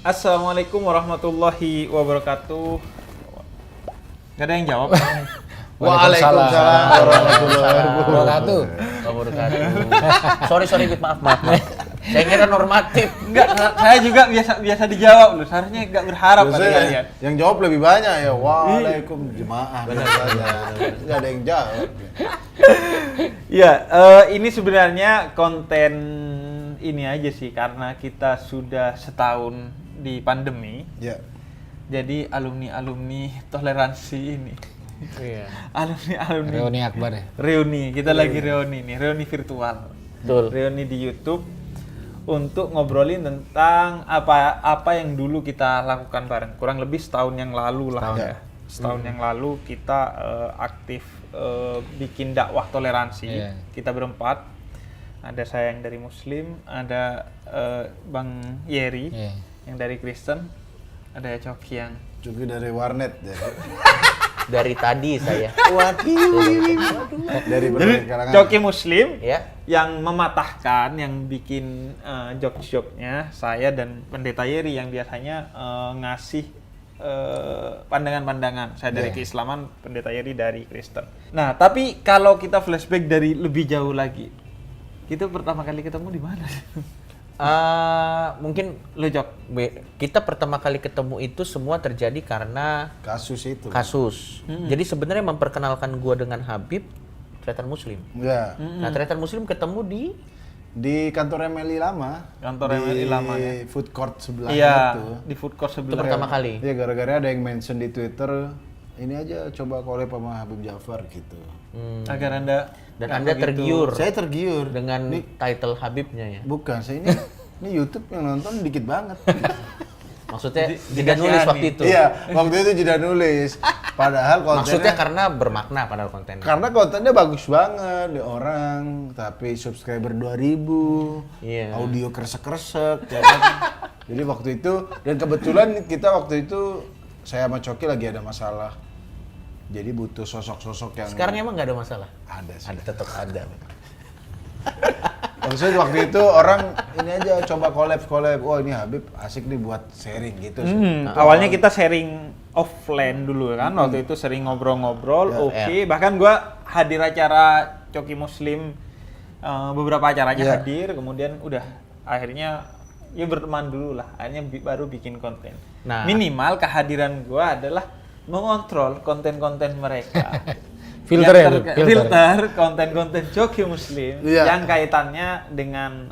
Assalamualaikum warahmatullahi wabarakatuh. Gak ada yang jawab. Waalaikumsalam warahmatullahi wabarakatuh. Sorry, maaf. Saya kira normatif. Enggak, saya juga biasa dijawab loh. Seharusnya enggak berharap pada kalian. Yang jawab lebih banyak ya. Waalaikum jemaah. Benar saja. Enggak ada yang jawab. Ya, ini sebenarnya konten ini aja sih karena kita sudah setahun di pandemi. Ya. Jadi alumni toleransi ini. Iya. Alumni Reuni Akbar ya? Reuni, kita lagi reuni nih, reuni virtual. Betul. Reuni di YouTube untuk ngobrolin tentang apa yang dulu kita lakukan bareng. Kurang lebih setahun yang lalu lah ya. Setahun yang lalu kita aktif bikin dakwah toleransi. Iya. Kita berempat. Ada saya yang dari Muslim, ada Bang Yeri yang dari Kristen, ada Coki yang Juga dari warnet ya. Dari tadi saya. Dari jadi berbagai kalangan. Coki Muslim Ya. yang mematahkan, yang bikin jokes-jokesnya, saya dan Pendeta Yeri yang biasanya ngasih pandangan-pandangan. Saya dari keislaman, Pendeta Yeri dari Kristen. Nah, tapi kalau kita flashback dari lebih jauh lagi, kita pertama kali ketemu di mana? Mungkin Lo Jok? kita pertama kali ketemu itu semua terjadi karena Kasus itu. kasus. Jadi sebenarnya memperkenalkan gua dengan Habib Tretan Muslim. Ya. Nah, Tretan Muslim ketemu Di kantor MLI lama. Kantor MLI lama ya? Di food court sebelah Iya, itu. di food court itu sebelah. pertama kali. Iya, gara-gara ada yang mention di Twitter, ini aja coba collab sama Habib Jafar gitu. Agar Anda Dan Anda tergiur Saya tergiur. dengan title Habibnya ya. Bukan, saya ini YouTube yang nonton dikit banget. Maksudnya Di- tidak nulis dikasihani. waktu itu. Iya, waktu itu tidak nulis. Padahal kontennya Maksudnya karena bermakna padahal kontennya. karena kontennya bagus banget di orang, tapi subscriber 2000, Iya. audio kresek-kresek, ya kan? Jadi waktu itu, dan kebetulan kita waktu itu saya sama Coki lagi ada masalah. Jadi butuh sosok-sosok yang Sekarang emang nggak ada masalah. ada sih. Ada, tetap ada. Maksudnya waktu itu orang ini aja coba collab. Oh ini Habib asik nih buat sharing gitu sih. Awalnya kita sharing offline dulu kan, waktu itu sering ngobrol-ngobrol, oke. Bahkan gua hadir acara Coki Muslim, beberapa acaranya hadir, kemudian udah akhirnya ya berteman dulu lah, akhirnya baru bikin konten. Nah. Minimal kehadiran gua adalah mengontrol konten-konten mereka. Filter Yang ya, Bib? filter konten-konten Coki Muslim Iya. yang kaitannya dengan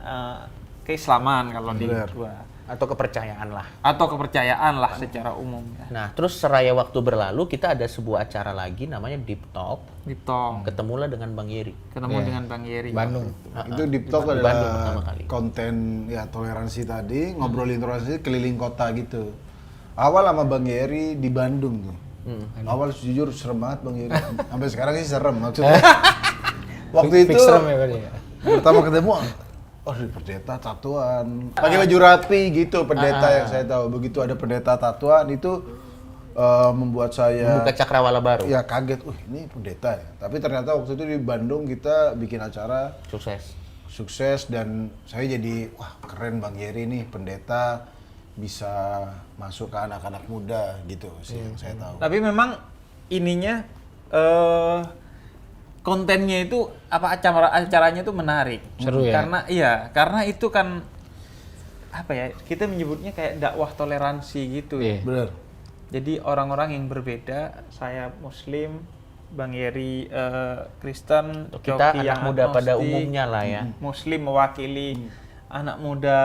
keislaman kalau di Bener. gua. Atau kepercayaan lah. Atau kepercayaan lah secara umum ya. Nah, terus seraya waktu berlalu kita ada sebuah acara lagi namanya Deep Talk. Di Tong Ketemulah dengan Bang Yeri. ketemu dengan Bang Yeri. Bandung. Itu Deep Talk Di Bandung adalah pertama kali. konten ya toleransi tadi, ngobrolin toleransi keliling kota gitu. Awal sama Bang Yeri di Bandung tuh. Awal jujur serem banget Bang Yeri. Sampai sekarang sih serem maksudnya. Waktu itu Fix serem ya Bang ya? pertama ketemu, oh di pendeta tatuan, pakai baju rapi gitu pendeta yang saya tahu. Begitu ada pendeta tatuan itu membuat saya Buka cakrawala baru. ya kaget. Ini pendeta ya. Tapi ternyata waktu itu di Bandung kita bikin acara Sukses. dan saya jadi wah keren Bang Yeri nih pendeta bisa masuk ke anak-anak muda gitu sih yang saya tahu. Tapi memang ininya kontennya itu acaranya itu menarik. Seru ya? Karena itu kan apa ya? Kita menyebutnya kayak dakwah toleransi gitu ya. Iya. Bener. Jadi orang-orang yang berbeda, saya Muslim, Bang Yeri Kristen, Kita Coki anak yang muda pada agnostik, umumnya lah ya. Muslim mewakili anak muda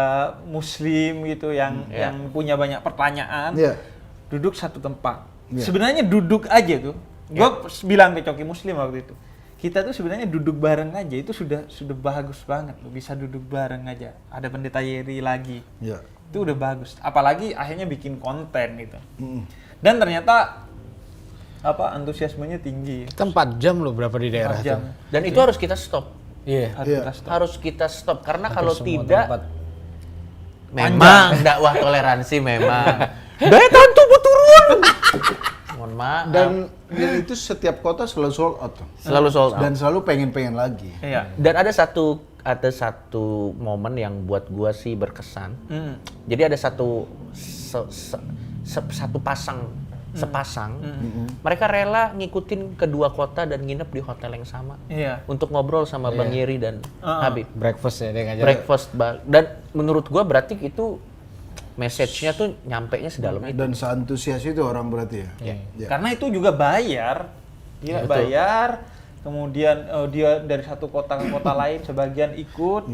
Muslim gitu yang punya banyak pertanyaan, Iya. duduk satu tempat. Iya. Sebenarnya duduk aja tuh. Gue bilang ke Coki Muslim waktu itu, kita tuh sebenarnya duduk bareng aja itu sudah bagus banget loh, bisa duduk bareng aja. Ada Pendeta Yeri lagi. Iya. Itu udah bagus. Apalagi akhirnya bikin konten gitu. Dan ternyata antusiasmenya tinggi. Kita 4 jam loh berapa di daerah 4 jam. tuh. Dan itu harus kita stop. Iya. Harus Iya. kita stop. Harus kita stop karena Hampir kalau semua tidak tempat. memang dakwah toleransi memang daya tahan tubuh turun. Mohon maaf. Dan itu setiap kota selalu sold out. tuh. Selalu sold out. Dan selalu pengen lagi. Iya. Dan ada satu momen yang buat gua sih berkesan. Jadi ada satu satu sepasang, mereka rela ngikutin kedua kota dan nginep di hotel yang sama untuk ngobrol sama Bang Yeri dan Habib. Breakfast ya dia ngajak. Breakfast dan menurut gua berarti itu message-nya tuh nyampe-nya sedalam itu. Dan seantusias itu orang berarti ya. Ya. Karena itu juga bayar. Dia bayar, kemudian dia dari satu kota ke kota lain sebagian ikut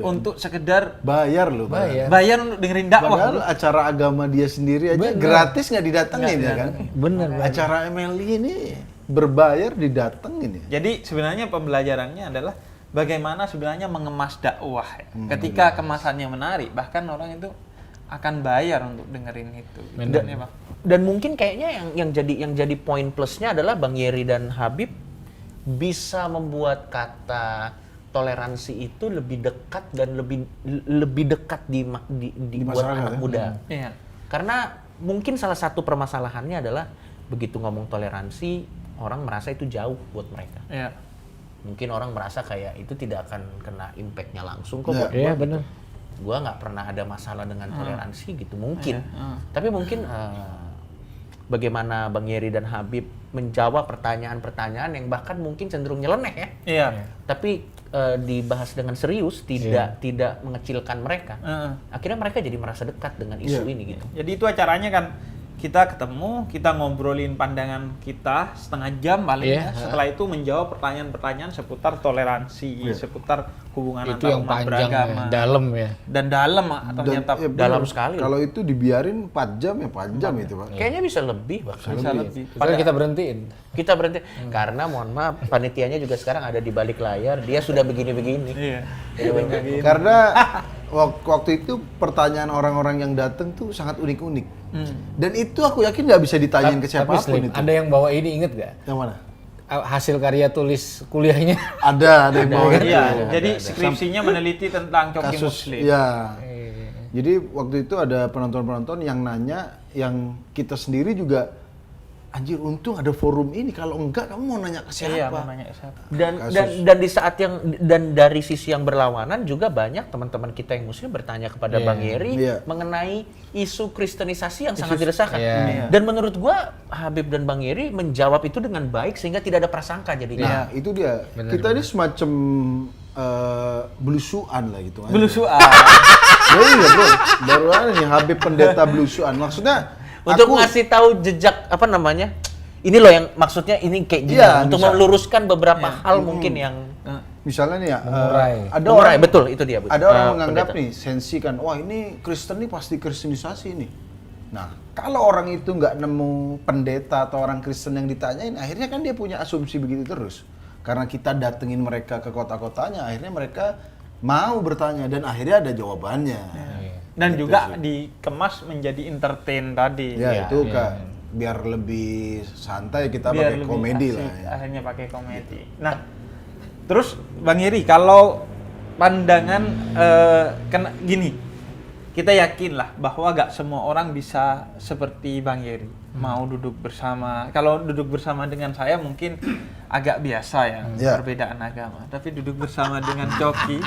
untuk sekedar bayar loh. Bayar untuk dengerin dakwah. Padahal acara agama dia sendiri aja gratis nggak didatengin ya kan? Bener. Acara MLI ini berbayar didatengin ya. Jadi sebenarnya pembelajarannya adalah bagaimana sebenarnya mengemas dakwah. Ketika kemasannya menarik, bahkan orang itu akan bayar untuk dengerin itu. Dan mungkin kayaknya yang jadi poin plusnya adalah Bang Yeri dan Habib bisa membuat kata toleransi itu lebih dekat dan lebih dekat di buat anak muda. Iya. Karena mungkin salah satu permasalahannya adalah begitu ngomong toleransi, orang merasa itu jauh buat mereka. Iya. Mungkin orang merasa kayak itu tidak akan kena impact-nya langsung kok. Iya benar. Gua nggak pernah ada masalah dengan toleransi gitu mungkin. Tapi mungkin bagaimana Bang Yeri dan Habib menjawab pertanyaan-pertanyaan yang bahkan mungkin cenderung nyeleneh ya. Iya. Tapi dibahas dengan serius, tidak mengecilkan mereka. Akhirnya mereka jadi merasa dekat dengan isu ini gitu. Jadi itu acaranya kan kita ketemu, kita ngobrolin pandangan kita setengah jam paling ya. Setelah itu menjawab pertanyaan-pertanyaan seputar toleransi, seputar hubungan Itu antar yang umat panjang beragama. ya, dalam ya. Dan dalam ternyata dalam sekali. Kalau itu dibiarin 4 jam ya 4 jam itu Pak. Kayaknya bisa lebih bahkan. bisa lebih. Padahal kita berhentiin. Kita berhenti karena mohon maaf panitianya juga sekarang ada di balik layar, dia sudah begini-begini. Iya. Karena waktu itu pertanyaan orang-orang yang datang tuh sangat unik-unik. Dan itu aku yakin nggak bisa ditanyain ke Tapi siapapun Slim, itu. ada yang bawa ini inget gak? Yang mana? Hasil karya tulis kuliahnya. Ada yang bawa itu. Iya, jadi skripsinya meneliti tentang coki Kasus, muslim. ya. Jadi waktu itu ada penonton-penonton yang nanya, yang kita sendiri juga, anjir untung ada forum ini, kalau enggak kamu mau nanya ke siapa? Iya, mau nanya ke siapa. Dan di saat yang dan dari sisi yang berlawanan juga banyak teman-teman kita yang muslim bertanya kepada Bang Yeri mengenai isu kristenisasi yang sangat diresahkan. Dan menurut gua Habib dan Bang Yeri menjawab itu dengan baik sehingga tidak ada prasangka jadinya. Nah, itu dia. Kita ini semacam belusuan lah gitu. Belusuan. Iya bro, baru ada nih Habib pendeta belusuan. Maksudnya Untuk ngasih tahu jejak apa namanya? Ini loh yang maksudnya ini kayak gini untuk meluruskan beberapa hal mungkin yang misalnya nih ya, ada mengurai, betul itu dia. Ada orang menganggap nih sensi kan, wah ini Kristen nih pasti kristenisasi nih. Nah, kalau orang itu nggak nemu pendeta atau orang Kristen yang ditanyain, akhirnya kan dia punya asumsi begitu terus. Karena kita datengin mereka ke kota-kotanya, akhirnya mereka mau bertanya dan akhirnya ada jawabannya. Dan gitu juga dikemas menjadi entertain tadi. Ya, itu kan biar lebih santai kita pakai komedi asik, lah. Ya. Akhirnya pakai komedi. Nah, terus Bang Yeri, kalau pandangan gini, kita yakin lah bahwa gak semua orang bisa seperti Bang Yeri. Mau duduk bersama, kalau duduk bersama dengan saya mungkin agak biasa ya, perbedaan agama. Tapi duduk bersama dengan Coki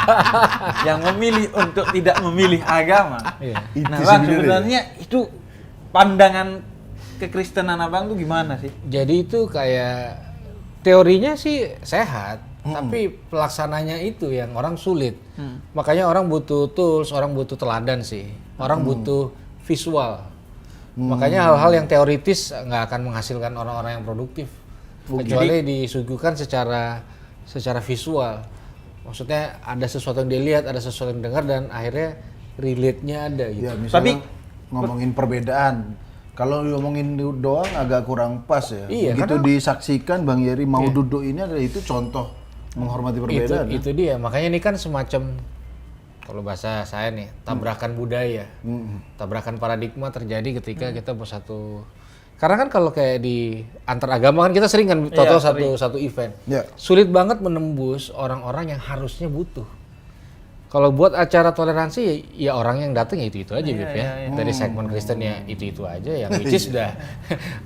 yang memilih untuk tidak memilih agama. Nah Bang, sebenarnya itu pandangan kekristenan Abang tuh gimana sih? Jadi itu kayak teorinya sih sehat, tapi pelaksananya itu yang orang sulit. Makanya orang butuh tools, orang butuh teladan sih. Orang butuh visual. Makanya hal-hal yang teoritis nggak akan menghasilkan orang-orang yang produktif. Kecuali disuguhkan secara visual. Maksudnya ada sesuatu yang dilihat, ada sesuatu yang dengar, dan akhirnya relate-nya ada gitu. Ya, misalnya ngomongin perbedaan. Kalau ngomongin doang agak kurang pas ya. Iya, begitu disaksikan Bang Yeri mau duduk ini adalah itu contoh menghormati perbedaan. Itu dia. Makanya ini kan semacam, kalau bahasa saya nih, tabrakan budaya. Tabrakan paradigma terjadi ketika kita bersatu. Karena kan kalau kayak di antar agama kan kita sering kan total satu event. Sulit banget menembus orang-orang yang harusnya butuh. Kalau buat acara toleransi ya orang yang datang ya itu aja Bib ya. Dari segmen Kristen ya itu aja, yang which is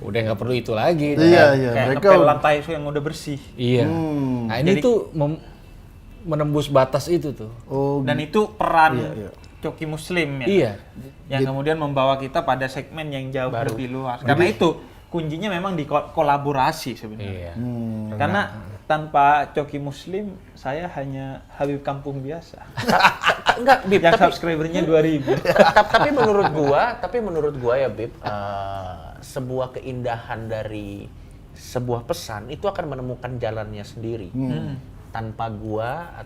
udah nggak perlu itu lagi. Kayak ngepel lantai yang udah bersih. Iya. Nah ini tuh menembus batas itu tuh. Dan itu peran Coki Muslim ya. Iya. Yang kemudian membawa kita pada segmen yang jauh lebih luas. Karena itu kuncinya memang di kolaborasi sebenarnya. Iya. Karena tanpa Coki Muslim saya hanya Habib Kampung biasa. Enggak, Bib, Yang tapi subscribernya 2000. tapi menurut gua ya, Bib, sebuah keindahan dari sebuah pesan itu akan menemukan jalannya sendiri. Tanpa gua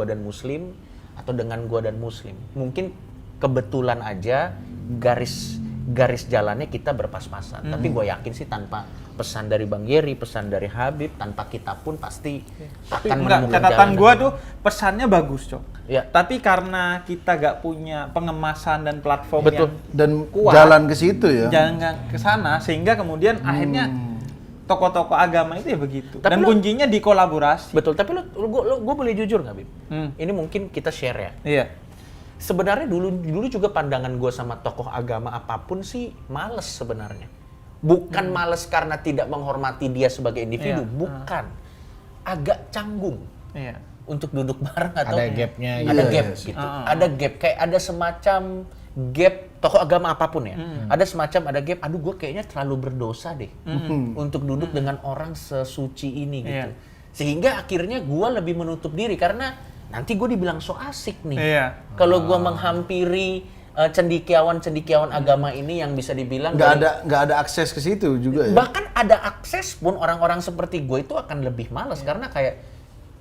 dan Muslim atau dengan gua dan Muslim. Mungkin kebetulan aja garis jalannya kita berpas-pasan. Tapi gue yakin sih tanpa pesan dari Bang Yeri, pesan dari Habib, tanpa kita pun pasti akan menemukan jalan. Catatan gue tuh pesannya bagus, Cok. Ya. Tapi karena kita gak punya pengemasan dan platform Betul. yang Dan kuat, jalan ke situ ya. jangan ke sana sehingga kemudian akhirnya tokoh-tokoh agama itu ya begitu. Tapi Dan kuncinya di kolaborasi. Betul, tapi gue boleh jujur nggak, Bib? Ini mungkin kita share ya. Iya. Sebenarnya dulu juga pandangan gue sama tokoh agama apapun sih males sebenarnya. Bukan males karena tidak menghormati dia sebagai individu, Iya. bukan. Agak canggung Iya. untuk duduk bareng atau Ada gapnya ada gitu. gap Yes. gitu. Ada gap, kayak ada semacam gap tokoh agama apapun ya. Ada semacam ada gap, aduh gue kayaknya terlalu berdosa deh untuk duduk dengan orang sesuci ini gitu. Iya. Sehingga akhirnya gue lebih menutup diri karena nanti gue dibilang so asik nih. Iya. Kalau gue menghampiri cendikiawan agama ini yang bisa dibilang Nggak ada akses ke situ juga ya. bahkan ada akses pun orang-orang seperti gue itu akan lebih malas karena kayak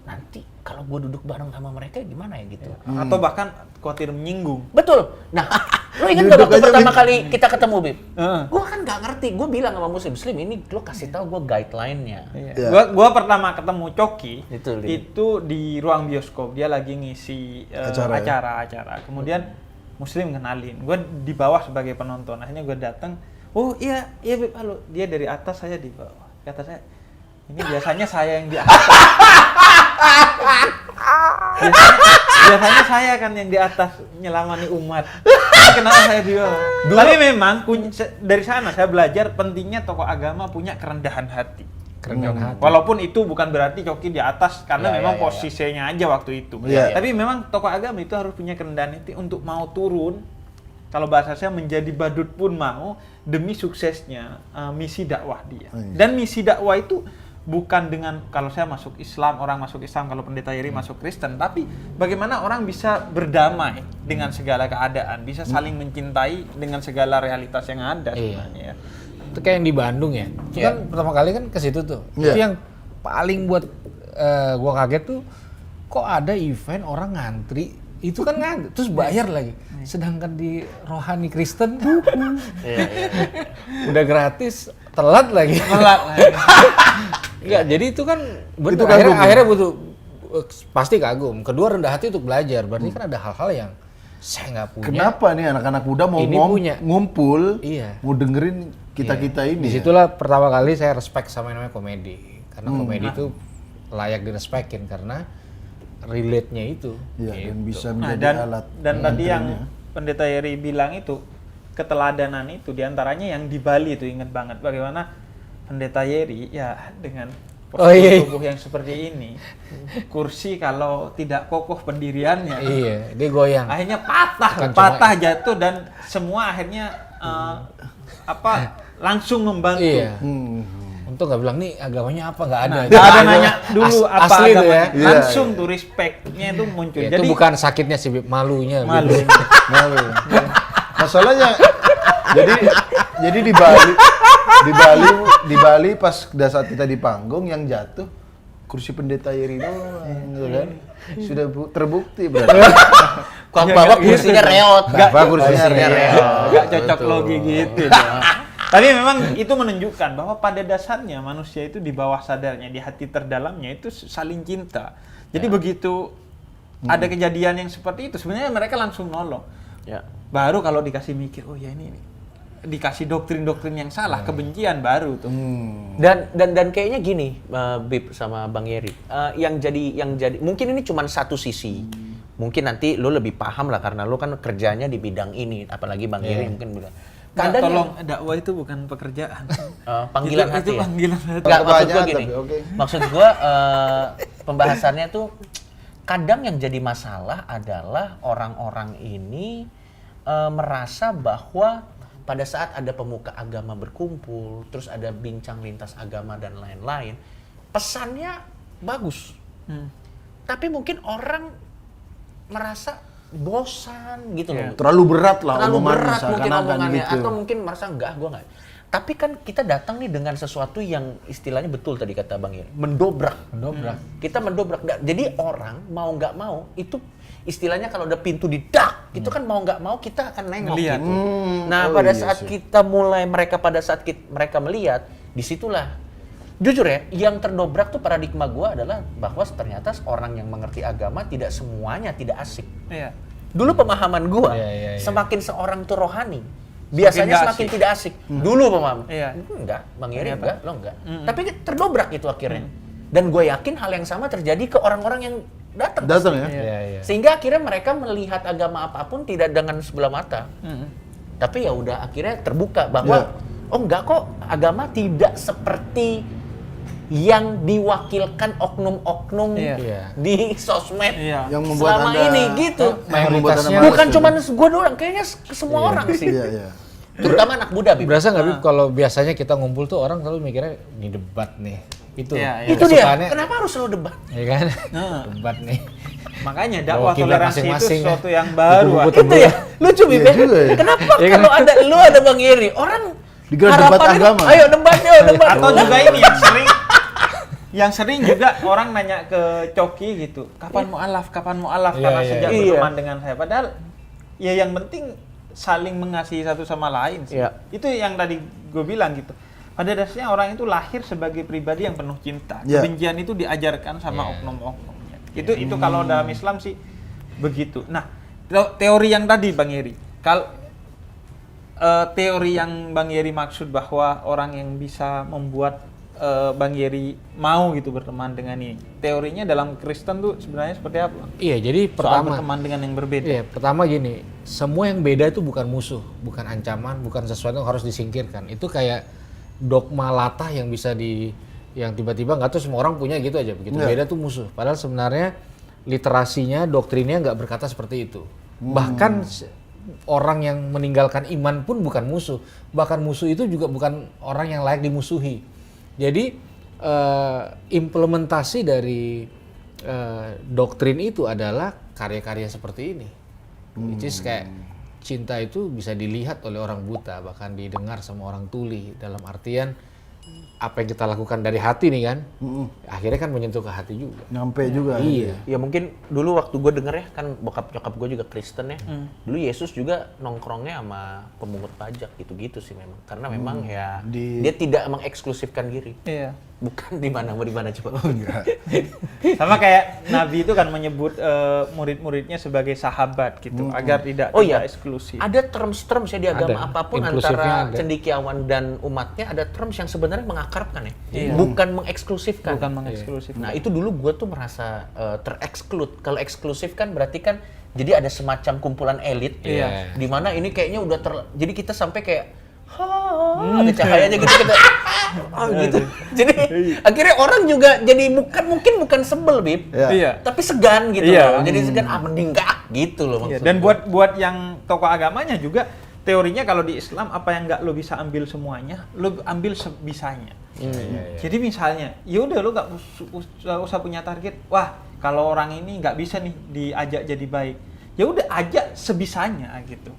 nanti kalau gue duduk bareng sama mereka gimana ya gitu. Atau bahkan khawatir menyinggung. Betul. Nah, lo ingat gak waktu Duduk aja, pertama kali kita ketemu, Bib? Heeh. Gue kan gak ngerti. Gue bilang sama Muslim ini lo kasih tahu gue guideline-nya. Iya. Gua pertama ketemu Coki Itu di ruang bioskop. Dia lagi ngisi acara. Kemudian Muslim kenalin. Gua di bawah sebagai penonton. Akhirnya gua datang. Oh iya Bib, halo. Dia dari atas, saya di bawah. Kata saya, ini biasanya saya yang di atas. Biasanya saya kan yang di atas nyelamani umat. Ini kenapa saya di bawah? Tapi memang dari sana saya belajar pentingnya tokoh agama punya kerendahan hati. Kerendahan hati. Walaupun itu bukan berarti Coki di atas karena Ya, memang ya, ya, posisinya aja waktu itu. Ya. Tapi memang tokoh agama itu harus punya kerendahan hati untuk mau turun. Kalau bahasa saya menjadi badut pun mau demi suksesnya misi dakwah dia. Dan misi dakwah itu bukan dengan kalau saya masuk Islam, orang masuk Islam, kalau pendeta Yeri masuk Kristen, tapi bagaimana orang bisa berdamai dengan segala keadaan, bisa saling mencintai dengan segala realitas yang ada sebenarnya ya. Itu kayak yang di Bandung ya. Itu kan pertama kali kan ke situ tuh. Iya. Itu yang paling buat gua kaget tuh kok ada event orang ngantri. Itu kan ngantri terus bayar lagi. Sedangkan di rohani Kristen udah gratis, telat lagi. Enggak, jadi itu kan Itu akhirnya butuh pasti kagum. Kedua rendah hati untuk belajar. Berarti kan ada hal-hal yang saya nggak punya. Kenapa nih anak-anak muda mau Ini punya. ngumpul, Iya. mau dengerin kita-kita ini? Disitulah pertama kali saya respect sama yang namanya komedi. Karena komedi itu layak direspekin karena relate-nya itu. Iya, dan bisa Nah, menjadi alat. dan tadi yang pendeta Yeri bilang itu keteladanan itu diantaranya yang di Bali itu ingat banget bagaimana pendeta Yeri ya dengan postur tubuh yang seperti ini, kursi kalau tidak kokoh pendiriannya, Iya, dia goyang. akhirnya patah jatuh dan semua akhirnya langsung membantu. Iya. Untung nggak bilang nih agamanya apa, nggak ada. Nggak ada nanya dulu apa asli tuh ya. agamanya. Langsung tuh respect-nya itu muncul. Ya, itu bukan sakitnya sih, Bib, malunya. Bib. malu. Malu. Masalahnya jadi di Bali pas saat kita di panggung yang jatuh kursi pendeta Yeri doang, gitu kan? Sudah terbukti berarti. Kok bawa kursinya reot. Apa kursinya reot? Nggak cocok logi gitu. Tapi memang itu menunjukkan bahwa pada dasarnya manusia itu di bawah sadarnya, di hati terdalamnya itu saling cinta. Jadi begitu ada kejadian yang seperti itu, sebenarnya mereka langsung nolong. Ya. Baru kalau dikasih mikir, oh ya ini dikasih doktrin-doktrin yang salah, kebencian baru tuh. Dan kayaknya gini, Bib sama Bang Yeri, yang jadi mungkin ini cuma satu sisi. Mungkin nanti lo lebih paham lah karena lo kan kerjanya di bidang ini, apalagi Bang Yeri mungkin bilang. Kadang tolong dakwah itu bukan pekerjaan. Panggilan hati itu ya? panggilan hati. Nggak, maksud gue Banyak, gini. tapi oke. Maksud gue pembahasannya tuh kadang yang jadi masalah adalah orang-orang ini merasa bahwa pada saat ada pemuka agama berkumpul, terus ada bincang lintas agama dan lain-lain, pesannya bagus. Tapi mungkin orang merasa bosan gitu loh. Terlalu berat lah Terlalu omongannya, berat mungkin seakan-akan omongannya, gitu. atau mungkin merasa enggak, gue enggak. Tapi kan kita datang nih dengan sesuatu yang istilahnya betul tadi kata Bang Iri, mendobrak. Kita mendobrak. Jadi orang mau nggak mau itu istilahnya kalau ada pintu didak, itu kan mau nggak mau kita akan nengok Melihat. gitu. Nah pada saat kita mulai mereka melihat, disitulah jujur ya, yang terdobrak tuh paradigma gua adalah bahwa ternyata orang yang mengerti agama tidak semuanya tidak asik. Iya. Dulu pemahaman gua, semakin seorang tuh rohani, biasanya semakin tidak asik. Dulu pemahaman. Iya. Enggak, Bang Iri enggak, lo enggak. Tapi terdobrak itu akhirnya. Dan gue yakin hal yang sama terjadi ke orang-orang yang datang ya. Iya. Sehingga akhirnya mereka melihat agama apapun tidak dengan sebelah mata. Tapi ya udah akhirnya terbuka bahwa oh enggak kok, agama tidak seperti yang diwakilkan oknum-oknum di sosmed Yang membuat selama Anda, ini gitu. mayoritasnya Bukan cuma gue doang, kayaknya semua orang sih. Iya. Terutama anak muda, Bib. Berasa nggak, Bib, kalau biasanya kita ngumpul tuh orang selalu mikirnya ini debat nih. Itu. Itu dia. kesukaannya, Kenapa harus selalu debat? ya kan? Debat nih. Makanya dakwah Kiblat toleransi itu masing-masing sesuatu yang baru. Buku-buku Itu ya, lucu Bib ya. Kenapa kalau ada Bang Iri, orang Digelar debat harapannya, agama. Ayo debat. Atau juga ini yang sering juga orang nanya ke Coki gitu, kapan mu'alaf karena sejak berteman dengan saya. Padahal ya yang penting saling mengasihi satu sama lain sih. Itu yang tadi gue bilang gitu. Pada dasarnya orang itu lahir sebagai pribadi yang penuh cinta. Kebencian itu diajarkan sama oknum-oknumnya. Itu kalau dalam Islam sih begitu. Nah, teori yang tadi Bang Iri, kalau teori yang Bang Yeri maksud bahwa orang yang bisa membuat Bang Yeri mau gitu berteman dengan ini, teorinya dalam Kristen tuh sebenarnya seperti apa? Iya, jadi pertama berteman dengan yang berbeda. Iya, pertama gini, semua yang beda itu bukan musuh, bukan ancaman, bukan sesuatu yang harus disingkirkan. Itu kayak dogma latah yang bisa yang tiba-tiba nggak tahu semua orang punya gitu aja, begitu beda tuh musuh. Padahal sebenarnya literasinya, doktrinnya nggak berkata seperti itu. Bahkan orang yang meninggalkan iman pun bukan musuh. Bahkan musuh itu juga bukan orang yang layak dimusuhi. Jadi implementasi dari doktrin itu adalah karya-karya seperti ini. Which is kayak cinta itu bisa dilihat oleh orang buta, bahkan didengar sama orang tuli. Dalam artian apa yang kita lakukan dari hati nih kan, akhirnya kan menyentuh ke hati juga. Nyampe juga. Iya. Ya mungkin dulu waktu gue denger ya, kan bokap nyokap gue juga Kristen ya. Dulu Yesus juga nongkrongnya sama pemungut pajak gitu-gitu sih memang. Karena memang ya dia tidak mengeksklusifkan diri. Iya. Bukan di mana coba. Sama kayak Nabi itu kan menyebut murid-muridnya sebagai sahabat gitu, agar tidak eksklusif. Ada terms-terms ya di agama apapun antara ada. cendekiawan dan umatnya, ada terms yang sebenarnya mengakrabkan ya, bukan mengeksklusifkan. Nah itu dulu gue tuh merasa tereksklud. Kalau eksklusif kan berarti kan jadi ada semacam kumpulan elit, di mana ini kayaknya udah jadi kita sampai kayak ada cahayanya gitu kita gitu. Jadi akhirnya orang juga jadi bukan sebel Bib, tapi segan gitu loh. Jadi segan mending enggak gitu loh maksudnya. Dan buat yang tokoh agamanya juga teorinya kalau di Islam apa yang nggak lo bisa ambil semuanya, lo ambil sebisanya. Jadi misalnya, yaudah lo nggak usah punya target. Wah, kalau orang ini nggak bisa nih diajak jadi baik, ya udah ajak sebisanya gitu.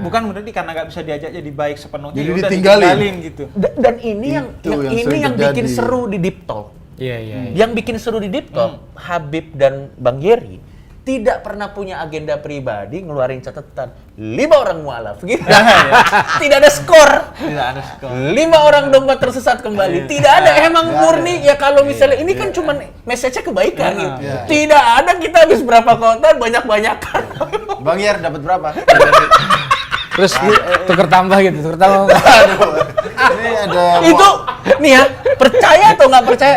Bukan berarti karena nggak bisa diajak jadi baik sepenuhnya, jadi udah ditinggalin gitu. Dan ini yang bikin seru di Deep Talk. Yang bikin seru di Deep Talk, Habib dan Bang Yeri tidak pernah punya agenda pribadi ngeluarin catatan 5 orang mualaf gitu. Tidak ada skor. 5 orang domba tersesat kembali. Tidak ada, emang murni ya kalau misalnya ini kan cuma message-nya kebaikan gitu. Tidak ada kita habis berapa konten banyak-banyakan. Bang Yer dapat berapa? Terus tuker tambah. Ini ada Itu nih ya, percaya atau nggak percaya,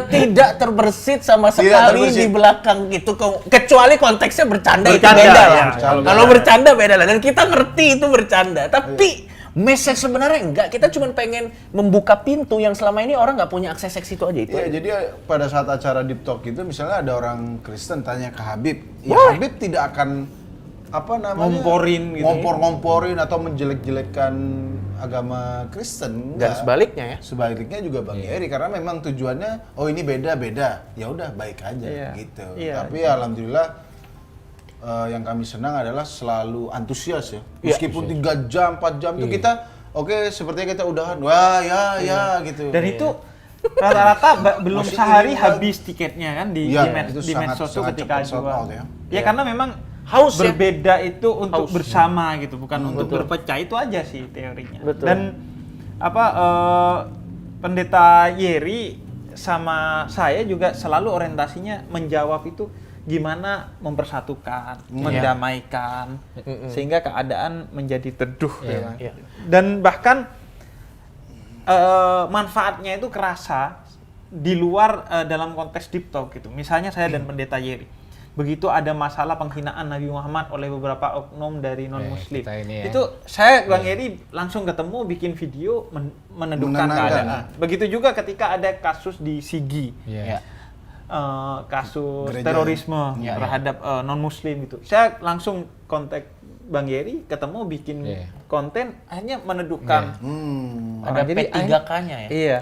tidak terbersit sama sekali di belakang itu, kecuali konteksnya bercanda itu beda lah. Kalau bercanda beda lah, dan kita ngerti itu bercanda. Tapi Message sebenarnya enggak, kita cuma pengen membuka pintu yang selama ini orang nggak punya akses ke situ aja itu. Iya, jadi pada saat acara Deep Talk itu misalnya ada orang Kristen tanya ke Habib, ya Habib tidak akan ngompor-ngomporin atau menjelek-jelekkan agama Kristen. Dan sebaliknya ya. Sebaliknya juga Bang Yeri karena memang tujuannya ini beda-beda. Ya udah baik aja gitu. Tapi alhamdulillah yang kami senang adalah selalu antusias ya. Meskipun 3 jam, 4 jam tuh kita sepertinya kita udahan. Wah, ya gitu. Dan itu rata-rata belum sehari habis tiketnya kan di medsos itu ketika jual. Ya karena memang haus berbeda itu untuk bersama gitu, bukan untuk berpecah, itu aja sih teorinya. Dan Pendeta Yeri sama saya juga selalu orientasinya menjawab itu gimana mempersatukan, mendamaikan, sehingga keadaan menjadi teduh. Dan bahkan manfaatnya itu kerasa di luar dalam konteks Deep Talk gitu. Misalnya saya dan Pendeta Yeri, begitu ada masalah penghinaan Nabi Muhammad oleh beberapa oknum dari non-muslim, itu saya Bang Yeri langsung ketemu, bikin video meneduhkan keadaan. Begitu juga ketika ada kasus di Sigi, kasus gereja, terorisme terhadap non-muslim gitu, saya langsung kontak Bang Yeri, ketemu, bikin konten, akhirnya meneduhkan. Ada P3K-nya ya? Iya.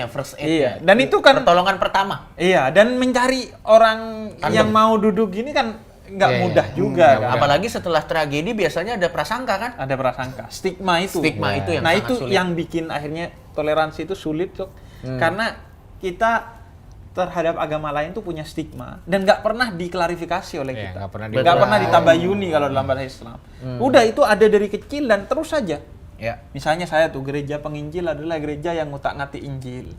First aid-nya. Dan itu kan pertolongan pertama. Iya, dan mencari orang yang mau duduk gini kan nggak mudah juga. Kan? Apalagi setelah tragedi biasanya ada prasangka kan? Ada prasangka. Stigma itu yang sangat sulit. Yang bikin akhirnya toleransi itu sulit, karena kita terhadap agama lain tuh punya stigma dan nggak pernah diklarifikasi oleh kita, nggak pernah ditabayuni kalau dalam bahasa Islam. Udah itu ada dari kecil dan terus saja. Misalnya saya tuh gereja penginjil adalah gereja yang ngutak-ngatik Injil.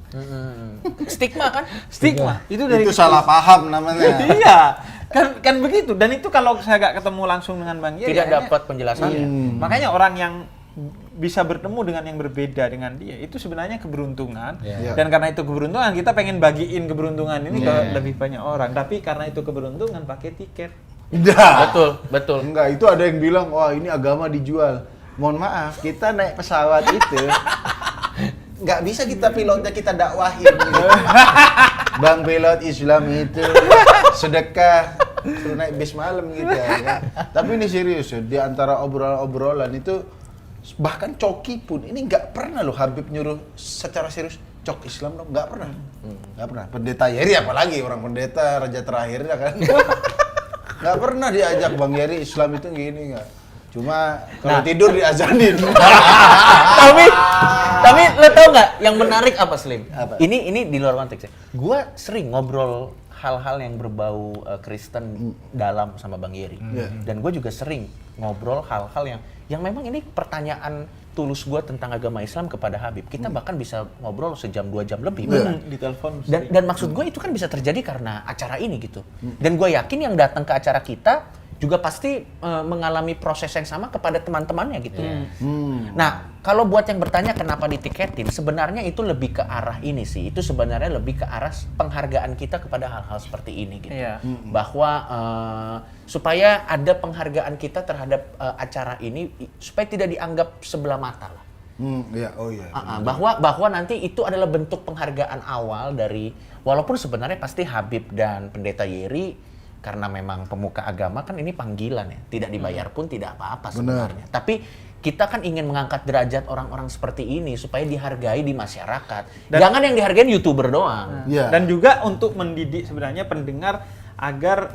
Stigma kan? Stigma. Itu dari itu salah paham namanya. Iya, kan begitu. Dan itu kalau saya nggak ketemu langsung dengan Bang Yeri, tidak dapat penjelasannya. Makanya orang yang bisa bertemu dengan yang berbeda dengan dia itu sebenarnya keberuntungan, dan karena itu keberuntungan kita pengen bagiin keberuntungan ini ke lebih banyak orang, tapi karena itu keberuntungan pakai tiket. Betul. Enggak, itu ada yang bilang wah ini agama dijual. Mohon maaf, kita naik pesawat itu nggak bisa kita pilotnya kita dakwahin gitu. Bang pilot Islam itu sedekah suruh naik bis malam gitu ya. Tapi ini serius ya, di antara obrolan itu bahkan Coki pun ini nggak pernah loh Habib nyuruh secara serius Cok Islam dong, nggak pernah. Pendeta Yeri apalagi orang pendeta raja terakhirnya kan nggak pernah diajak Bang Yeri Islam itu gini, nggak. Cuma kalau tidur diazanin. tapi lo tau nggak yang menarik apa, Slim? Ini di luar konteks ya. Gua sering ngobrol hal-hal yang berbau Kristen dalam sama Bang Yeri. Dan gue juga sering ngobrol hal-hal yang memang ini pertanyaan tulus gue tentang agama Islam kepada Habib. Kita bahkan bisa ngobrol sejam 2 jam lebih di telepon. Dan maksud gue itu kan bisa terjadi karena acara ini gitu. Dan gue yakin yang datang ke acara kita juga pasti mengalami proses yang sama kepada teman-temannya gitu. Nah, kalau buat yang bertanya kenapa ditiketin, sebenarnya itu lebih ke arah ini sih. Itu sebenarnya lebih ke arah penghargaan kita kepada hal-hal seperti ini gitu. Bahwa supaya ada penghargaan kita terhadap acara ini supaya tidak dianggap sebelah mata lah. Bahwa nanti itu adalah bentuk penghargaan awal dari, walaupun sebenarnya pasti Habib dan Pendeta Yeri karena memang pemuka agama kan ini panggilan ya, tidak dibayar pun tidak apa-apa sebenarnya. Tapi kita kan ingin mengangkat derajat orang-orang seperti ini supaya dihargai di masyarakat. Jangan yang dihargai YouTuber doang. Dan juga untuk mendidik sebenarnya pendengar agar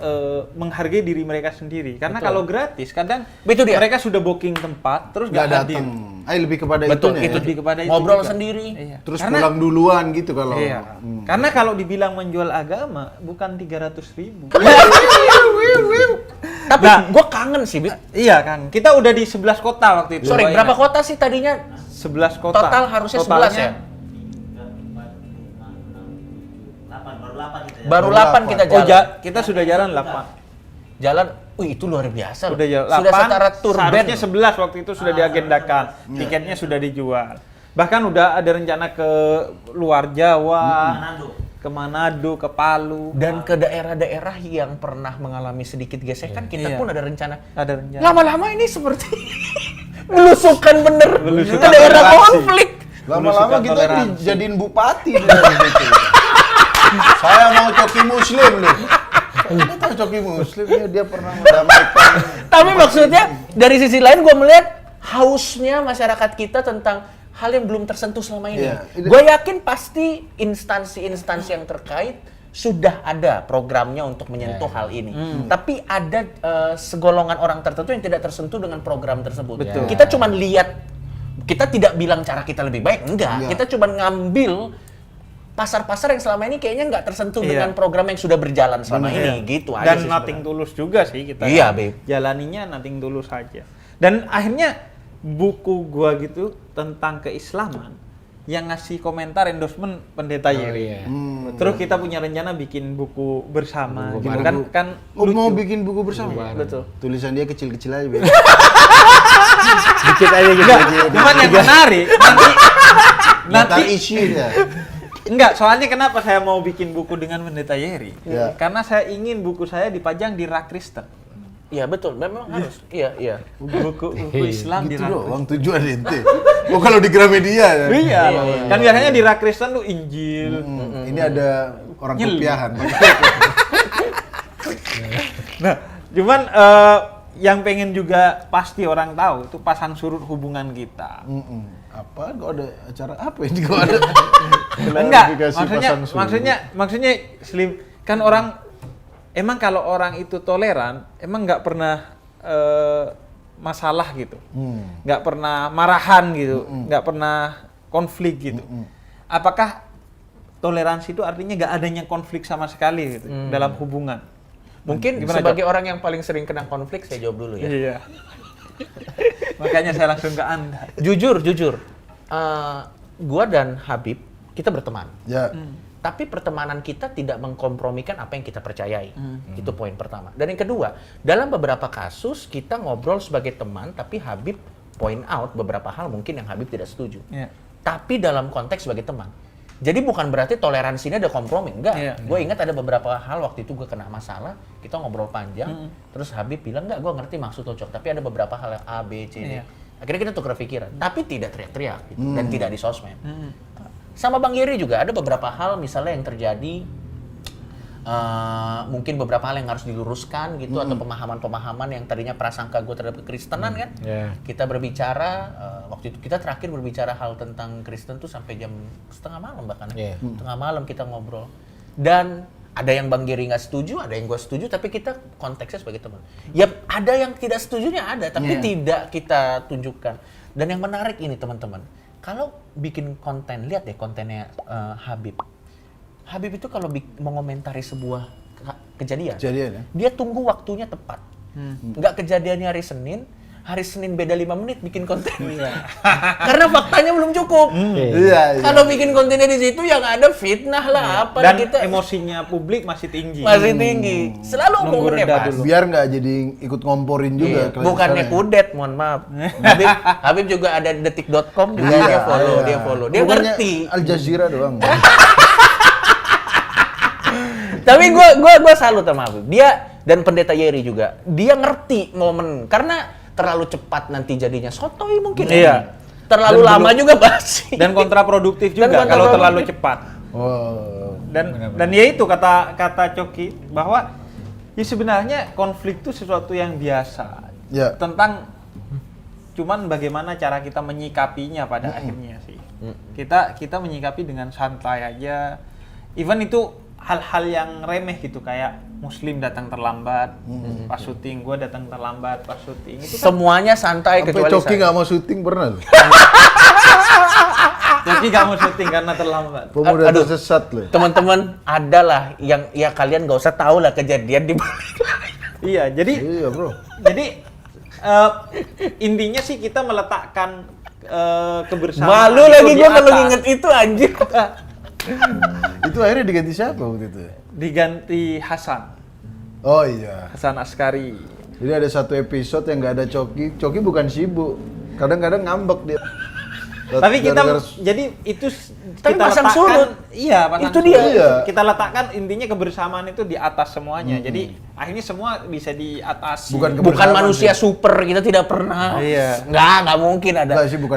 menghargai diri mereka sendiri. Karena kalau gratis kadang mereka sudah booking tempat terus nggak hadir. Lebih kepada itu ngobrol sendiri. Terus pulang duluan gitu kalau. Karena kalau dibilang menjual agama bukan 300.000. Tapi gue kangen sih, Bib. Iya kan. Kita udah di 11 kota waktu itu. Sorry, berapa kota sih tadinya? 11 kota. Total harusnya 11 ya? Baru 8 kita jalan. Kita sudah jalan 8. Jalan, itu luar biasa. Sudah jalan 8. Sudah setara tour band. Seharusnya 11 waktu itu sudah diagendakan. Tiketnya sudah dijual. Bahkan udah ada rencana ke luar Jawa, ke Manado, ke Palu, dan ke daerah-daerah yang pernah mengalami sedikit gesekan. Kita pun ada rencana. Ada rencana. Lama-lama ini seperti Belusukan bener. Belusukan Ke daerah toleransi. konflik. Lama-lama Belusukan kita toleransi. dijadiin bupati dari situ. Saya mau coki muslim loh. Kita tahu coki muslim dia pernah mendamaikan. Tapi maksudnya dari sisi lain gue melihat hausnya masyarakat kita tentang hal yang belum tersentuh selama ini. Iya. Gue yakin pasti instansi-instansi yang terkait sudah ada programnya untuk menyentuh hal ini. Tapi ada segolongan orang tertentu yang tidak tersentuh dengan program tersebut. Betul. Kita cuma lihat, kita tidak bilang cara kita lebih baik, enggak. Kita cuma ngambil pasar-pasar yang selama ini kayaknya nggak tersentuh dengan program yang sudah berjalan selama ini, gitu aja Dan sih nothing sebenarnya. tulus juga sih kita. Iya, Beb. Jalaninya nothing tulus aja. Dan akhirnya buku gua gitu tentang keislaman yang ngasih komentar endorsement Pendeta Yeri. iya. Terus kita punya rencana bikin buku bersama Buku gitu bareng. kan Mau lucu. bikin buku bersama? Betul. Tulisan dia kecil-kecil aja, Beb. Dikit aja gitu. Cuman yang menarik Nanti nanti isi ya. enggak, soalnya kenapa saya mau bikin buku dengan Pendeta Yeri? Ya. Karena saya ingin buku saya dipajang di rak Kristen. Iya betul, memang harus. Iya. Buku Islam di Gitu rak doang tujuan ente. Oh kalau di Gramedia ya. Iya, kan biasanya di rak Kristen tuh Injil. Ini ada orang Nyel. kopiahan. Nah, cuman yang pengen juga pasti orang tahu itu pasang surut hubungan kita. Apa? Kok ada acara apa ini? Kok ada? Enggak, Klarifikasi pasang surut. maksudnya Slim kan orang emang kalau orang itu toleran emang nggak pernah masalah gitu, nggak pernah marahan gitu, nggak pernah konflik gitu. Apakah toleransi itu artinya nggak adanya konflik sama sekali gitu dalam hubungan? Mungkin Gimana, sebagai orang yang paling sering kena konflik, saya jawab dulu ya. Iya. Makanya saya langsung ke Anda. Jujur. Gua dan Habib, kita berteman. Ya. Tapi pertemanan kita tidak mengkompromikan apa yang kita percayai. Itu poin pertama. Dan yang kedua, dalam beberapa kasus kita ngobrol sebagai teman, tapi Habib point out beberapa hal mungkin yang Habib tidak setuju. Iya. Tapi dalam konteks sebagai teman. Jadi bukan berarti toleransinya ada kompromi, enggak. Iya. Gue ingat ada beberapa hal waktu itu gue kena masalah, kita ngobrol panjang, terus Habib bilang, enggak, gue ngerti maksud lo, Cok, tapi ada beberapa hal yang A, B, C, D. Iya. Akhirnya kita tukar pikiran, tapi tidak teriak-teriak gitu, dan tidak di sosmed. Sama Bang Yeri juga ada beberapa hal misalnya yang terjadi, mungkin beberapa hal yang harus diluruskan gitu, atau pemahaman-pemahaman yang tadinya prasangka gue terhadap kekristenan kan. Yeah. Kita berbicara, waktu itu kita terakhir berbicara hal tentang Kristen tuh sampai jam 3:30 bahkan. Yeah. Tengah malam kita ngobrol. Dan ada yang Bang Giri nggak setuju, ada yang gue setuju, tapi kita konteksnya sebagai teman. Ya ada yang tidak setujunya ada, tapi tidak kita tunjukkan. Dan yang menarik ini teman-teman, kalau bikin konten, lihat deh kontennya Habib. Habib itu kalau mengomentari sebuah kejadian, Kejadian ya? dia tunggu waktunya tepat. Nggak kejadiannya hari Senin beda 5 menit bikin konten. Karena faktanya belum cukup. Iya. Kalau bikin kontennya di situ yang ada fitnah lah apa Dan kita emosinya publik masih tinggi. masih tinggi. Selalu Nunggu ngomongnya reda pas. dulu. Biar nggak jadi ikut ngomporin juga. Iya, bukannya kudet, mohon maaf. Habib juga ada detik.com juga dia follow. Dia Bukannya ngerti. Al Jazeera doang. Tapi gua salut sama Habib. Dia dan Pendeta Yeri juga. Dia ngerti momen karena terlalu cepat nanti jadinya sotoy mungkin. Iya. Terlalu Dan lama juga basi. Dan kontraproduktif Dan juga kalau kontraproduktif. terlalu cepat. Oh. Dan ya itu kata Coki bahwa ya sebenarnya konflik itu sesuatu yang biasa. Ya. Tentang cuman bagaimana cara kita menyikapinya pada akhirnya sih. Kita menyikapi dengan santai aja. Even itu hal-hal yang remeh gitu kayak Muslim datang terlambat pas syuting, gue datang terlambat pas syuting itu kan Semuanya santai Sampai kecuali Coki saya. nggak mau syuting pernah loh. Coki gak mau syuting karena terlambat. Pemuda Aduh. tersesat loh. Teman-teman adalah yang ya kalian nggak usah tahu lah kejadian di balik layar. Iya, Iya bro. jadi intinya sih kita meletakkan kebersamaan. Malu itu lagi di gua kalau atas. inget itu anjir. Itu akhirnya diganti siapa waktu itu? Diganti Hasan Oh iya. Askari. Jadi ada satu episode yang nggak ada Coki. Coki bukan sibuk. Kadang-kadang ngambek dia. Tapi kita Gara-gara- jadi itu Tapi kita pasang letakkan, surut. iya pasang Itu surut. dia. Iya. Kita letakkan intinya kebersamaan itu di atas semuanya. Jadi akhirnya semua bisa diatasi. Bukan Bukan kebersamaan manusia sih. super, kita tidak pernah. Iya. Nggak mungkin ada. Nggak sih, bukan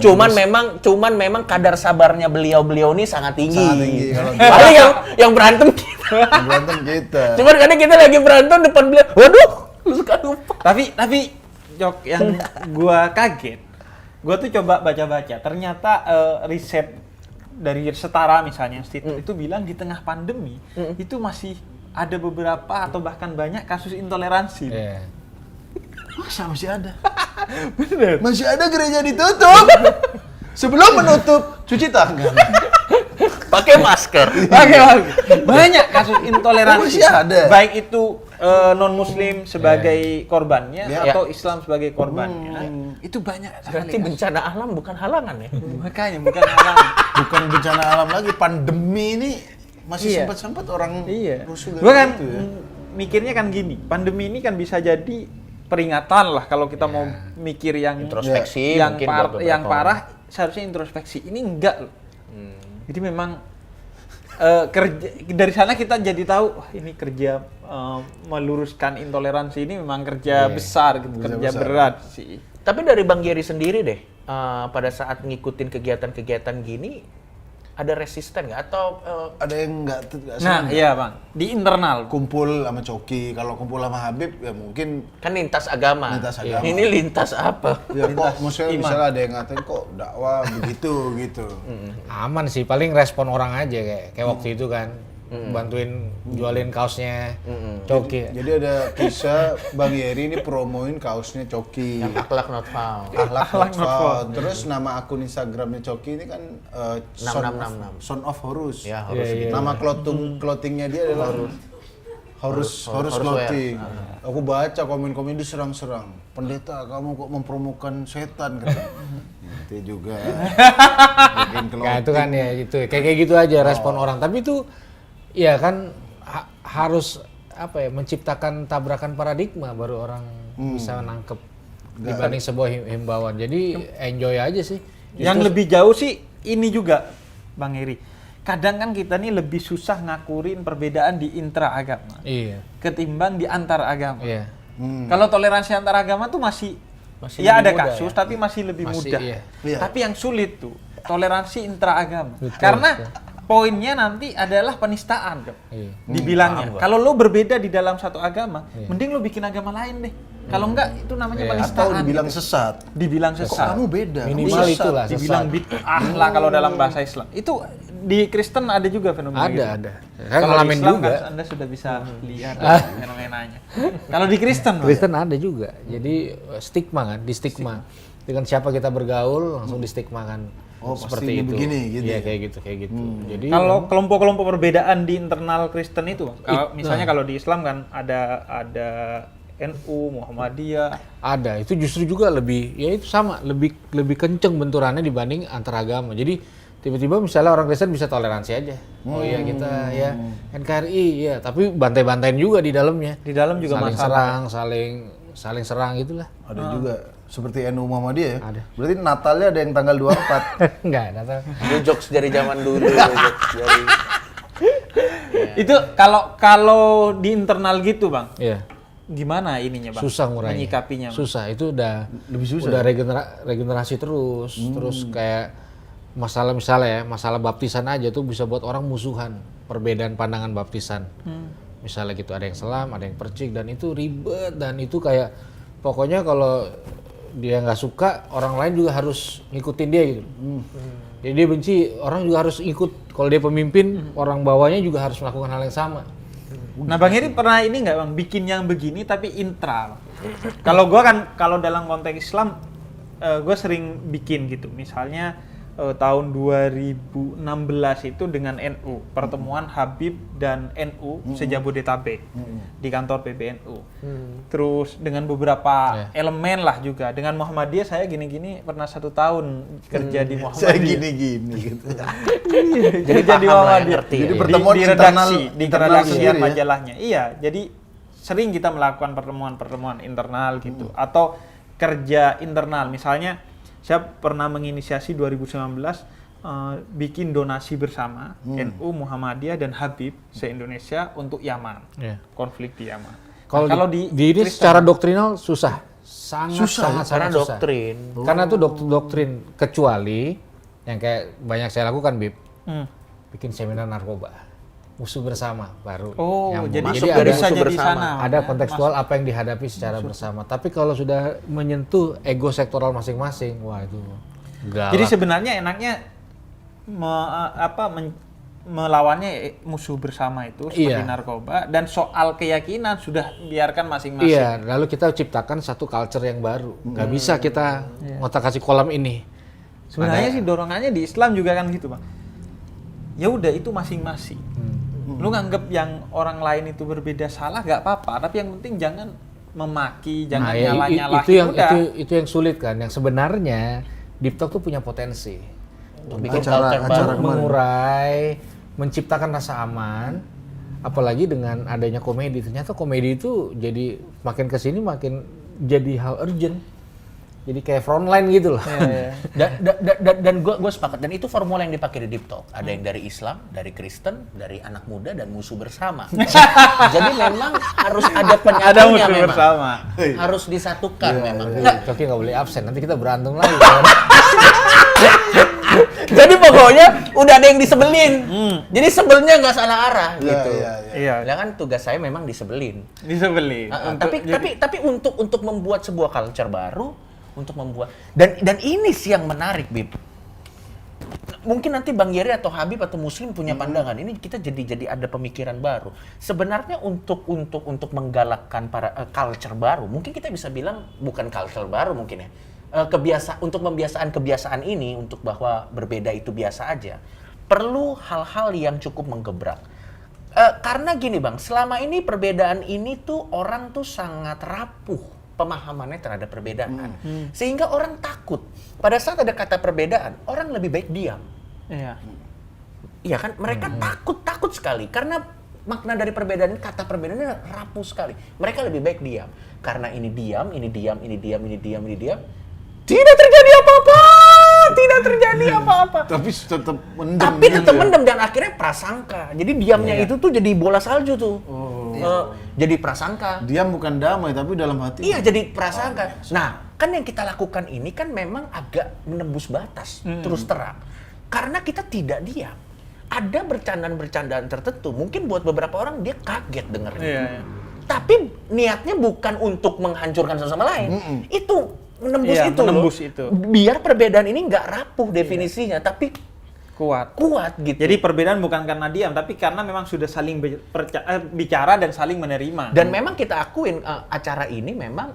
Cuman memang kadar sabarnya beliau ini sangat tinggi. Sangat tinggi, kalau- Paling yang berantem kita. Berantem kita. Cuman kadang kita lagi berantem depan beliau, waduh, lu suka lupa. Tapi Jok, yang gua kaget, gua tuh coba baca-baca. Ternyata riset dari Setara misalnya institut itu bilang di tengah pandemi itu masih ada beberapa atau bahkan banyak kasus intoleransi. Iya. Masa masih ada? Bener. Masih ada gereja ditutup. Sebelum menutup, cuci tangan. Pakai masker. Banyak kasus intoleransi. Masih ada. Baik itu non Muslim sebagai korbannya Ya. atau Islam sebagai korbannya. Itu banyak Berarti sekali. bencana alam bukan halangan ya? Makanya bukan halangan. Bukan bencana alam lagi, pandemi ini masih Iya. sempat orang Iya. rusuh Gua kan gitu ya. mikirnya kan gini, pandemi ini kan bisa jadi peringatan lah kalau kita mau mikir yang Introspeksi yang, mungkin buat beberapa yang orang. parah seharusnya introspeksi. Ini enggak loh. Jadi memang kerja dari sana kita jadi tahu wah ini kerja meluruskan intoleransi ini memang kerja besar gitu, Kerja kerja besar. berat sih. Tapi dari Bang Geri sendiri deh, pada saat ngikutin kegiatan-kegiatan gini, ada resisten nggak? Atau Ada yang nggak Nah, iya Bang, di internal. kumpul sama Coki, kalau kumpul sama Habib ya mungkin kan lintas agama. Lintas agama. Ini lintas apa? ya kok maksudnya iman. misalnya ada yang ngatain kok dakwah begitu gitu. Aman sih, paling respon orang aja kayak waktu itu kan. Bantuin jualin kaosnya Coki. Jadi ada kisah Bang Yeri ini promoin kaosnya Coki. Yang akhlak not found. Akhlak Akhlak not not found. Terus nama akun Instagramnya Coki ini kan Son of Horus. Ya, harus Iya, gitu. Nama clothingnya dia adalah Horus Clothing. Aku baca komen-komen diserang-serang. Pendeta, kamu kok mempromokan setan katanya. Nanti juga. Bikin Nah, itu kan ya gitu. Kayak gitu aja respon orang. Tapi itu ya kan harus apa ya, menciptakan tabrakan paradigma baru orang bisa nangkep dibanding sebuah himbauan. Jadi enjoy aja sih. Yang lebih jauh sih ini juga Bang Eri. Kadang kan kita nih lebih susah ngakurin perbedaan di intra agama Iya. ketimbang di antar agama. Iya. Kalau toleransi antar agama tuh masih Masih ya lebih ada mudah kasus ya? tapi masih lebih Masih, mudah. iya. Iya. Tapi yang sulit tuh toleransi intra agama. Betul, Karena poinnya nanti adalah penistaan, Kak. Iya. Dibilangnya. Kalau lo berbeda di dalam satu agama, mending lo bikin agama lain deh. Kalau enggak itu namanya Atau penistaan. dibilang gitu. sesat. Dibilang Kok sesat. kamu beda? kamu Minimal sesat. itulah Dibilang sesat. bid'ah lah kalau dalam bahasa Islam. Itu di Kristen ada juga fenomena gitu. Ada. Saya Kalau di ngalamin Islam juga. kan Anda sudah bisa lihat fenomenanya. Kalau di Kristen, Bang? Kristen ada juga. Jadi stigma kan, di stigma. Dengan siapa kita bergaul langsung di stigma kan. Oh, pasti seperti ini itu. begini, gitu Iya, ya? kayak gitu. Jadi Kalau kelompok-kelompok perbedaan di internal Kristen itu, Bang. Kalau misalnya kalau di Islam kan ada NU, Muhammadiyah. ada, itu justru juga lebih ya itu sama, lebih kenceng benturannya dibanding antar agama. Jadi tiba-tiba misalnya orang Kristen bisa toleransi aja. Oh iya kita ya NKRI ya, tapi bantai-bantain juga di dalamnya. Di dalam juga saling masalah. serang, saling serang gitulah. Ada juga seperti NU Muhammadiyah ya. Ada. Berarti Natalnya ada yang tanggal 24. Enggak, ada. Itu jokes dari zaman dulu. Jokes dari Itu kalau di internal gitu, Bang. Iya. Gimana ininya, Bang? Susah ngurainya. Menyikapinya. Bang? Susah, itu udah Lebih susah. Udah regenerasi terus, terus kayak masalah misalnya ya, masalah baptisan aja tuh bisa buat orang musuhan, perbedaan pandangan baptisan. Misalnya gitu ada yang selam, ada yang percik dan itu ribet dan itu kayak pokoknya kalau dia nggak suka orang lain juga harus ngikutin dia gitu. Jadi dia benci, orang juga harus ikut. Kalau dia pemimpin, orang bawahnya juga harus melakukan hal yang sama. Nah, Bang Heri pernah ini nggak, Bang, bikin yang begini tapi intra? Kalau gua kan kalau dalam konteks Islam gue sering bikin gitu. Misalnya tahun 2016 itu dengan NU, pertemuan Habib dan NU se-Jabodetabek di kantor PBNU. Terus dengan beberapa elemen lah juga. Dengan Muhammadiyah saya gini-gini pernah 1 tahun kerja di Muhammadiyah. Saya gini-gini gitu. Jadi Jadi paham lah, Muhammadiyah. ngerti. Jadi ya. pertemuan di internal- redaksi, di internal redaksian sendiri ya? majalahnya. Iya, jadi sering kita melakukan pertemuan-pertemuan internal gitu atau kerja internal. Misalnya saya pernah menginisiasi 2019 bikin donasi bersama NU, Muhammadiyah dan Habib se-Indonesia untuk Yaman, konflik di Yaman. Kalau di ini secara doktrinal susah, sangat doktrin. Karena itu doktrin, kecuali yang kayak banyak saya lakukan, Bib, bikin seminar narkoba, musuh bersama baru. Jadi ada bisa musuh jadi bersama. sana. Ada kontekstual apa yang dihadapi secara bersama. Tapi kalau sudah menyentuh ego sektoral masing-masing, wah itu galak. Jadi sebenarnya enaknya melawannya musuh bersama itu seperti narkoba, dan soal keyakinan sudah biarkan masing-masing. Iya, lalu kita ciptakan satu culture yang baru. Nggak bisa kita ngotak-kasih kolam ini. Sebenarnya sih dorongannya di Islam juga kan gitu, Bang. Ya udah, itu masing-masing. Lu nganggep yang orang lain itu berbeda salah nggak apa-apa, tapi yang penting jangan memaki, jangan nyala-nyalahin. Itu yang sulit kan. Yang sebenarnya Deep Talk tuh punya potensi untuk bikin acara baru, mengurai, menciptakan rasa aman, apalagi dengan adanya komedi. Ternyata komedi itu jadi makin kesini makin jadi hal urgent, jadi kayak frontline gitu loh. Dan gue sepakat, dan itu formula yang dipakai di Deep Talk. Ada yang dari Islam, dari Kristen, dari anak muda, dan musuh bersama. Jadi memang harus ada penyatunya, memang bersama. Harus disatukan memang. Coki nggak boleh absen, nanti kita berantem lagi kan. Jadi pokoknya udah ada yang disebelin. Jadi sebelnya nggak salah arah gitu. Iya. Ya kan tugas saya memang disebelin. Disebelin. Tapi untuk membuat sebuah culture baru, untuk membuat dan ini sih yang menarik, Bib. Mungkin nanti Bang Yeri atau Habib atau Muslim punya pandangan. Ini kita jadi ada pemikiran baru. Sebenarnya untuk menggalakkan para culture baru, mungkin kita bisa bilang bukan culture baru mungkin ya. Untuk kebiasaan ini, untuk bahwa berbeda itu biasa aja, perlu hal-hal yang cukup menggebrak. Karena gini Bang, selama ini perbedaan ini tuh orang tuh sangat rapuh pemahamannya terhadap perbedaan. Sehingga orang takut. Pada saat ada kata perbedaan, orang lebih baik diam. Iya kan? Mereka takut sekali. Karena makna dari perbedaan, kata perbedaan ini rapuh sekali. Mereka lebih baik diam. Karena ini diam. Tidak terjadi apa-apa. Tapi tetap mendem. Dan akhirnya prasangka. Jadi diamnya itu tuh jadi bola salju tuh. Jadi prasangka. Diam bukan damai, tapi dalam hati. Iya, jadi prasangka. Nah, kan yang kita lakukan ini kan memang agak menembus batas, terus terang. Karena kita tidak diam. Ada bercandaan-bercandaan tertentu. Mungkin buat beberapa orang dia kaget dengarnya. Tapi niatnya bukan untuk menghancurkan satu sama lain. Itu menembus itu. Biar perbedaan ini nggak rapuh definisinya, tapi kuat gitu. Jadi perbedaan bukan karena diam, tapi karena memang sudah saling bicara dan saling menerima. Dan memang kita akuin acara ini memang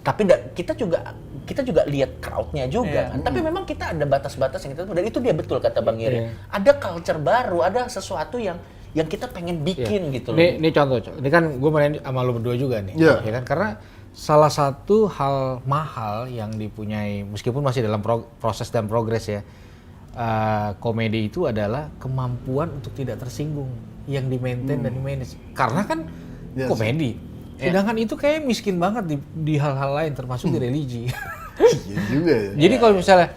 tapi kita juga lihat crowd-nya juga kan. Tapi memang kita ada batas-batas yang kita, dan itu dia betul kata Bang Yeri. Ada culture baru, ada sesuatu yang kita pengen bikin gitu loh. Ini contoh. Ini kan gue main sama lu berdua juga nih. Ya kan? Karena salah satu hal mahal yang dipunyai, meskipun masih dalam proses dan progres ya, komedi itu adalah kemampuan untuk tidak tersinggung yang di-maintain dan di-manage. Karena kan komedi. Sedangkan itu kayak miskin banget di hal-hal lain, termasuk di religi. Iya juga ya. Jadi kalau misalnya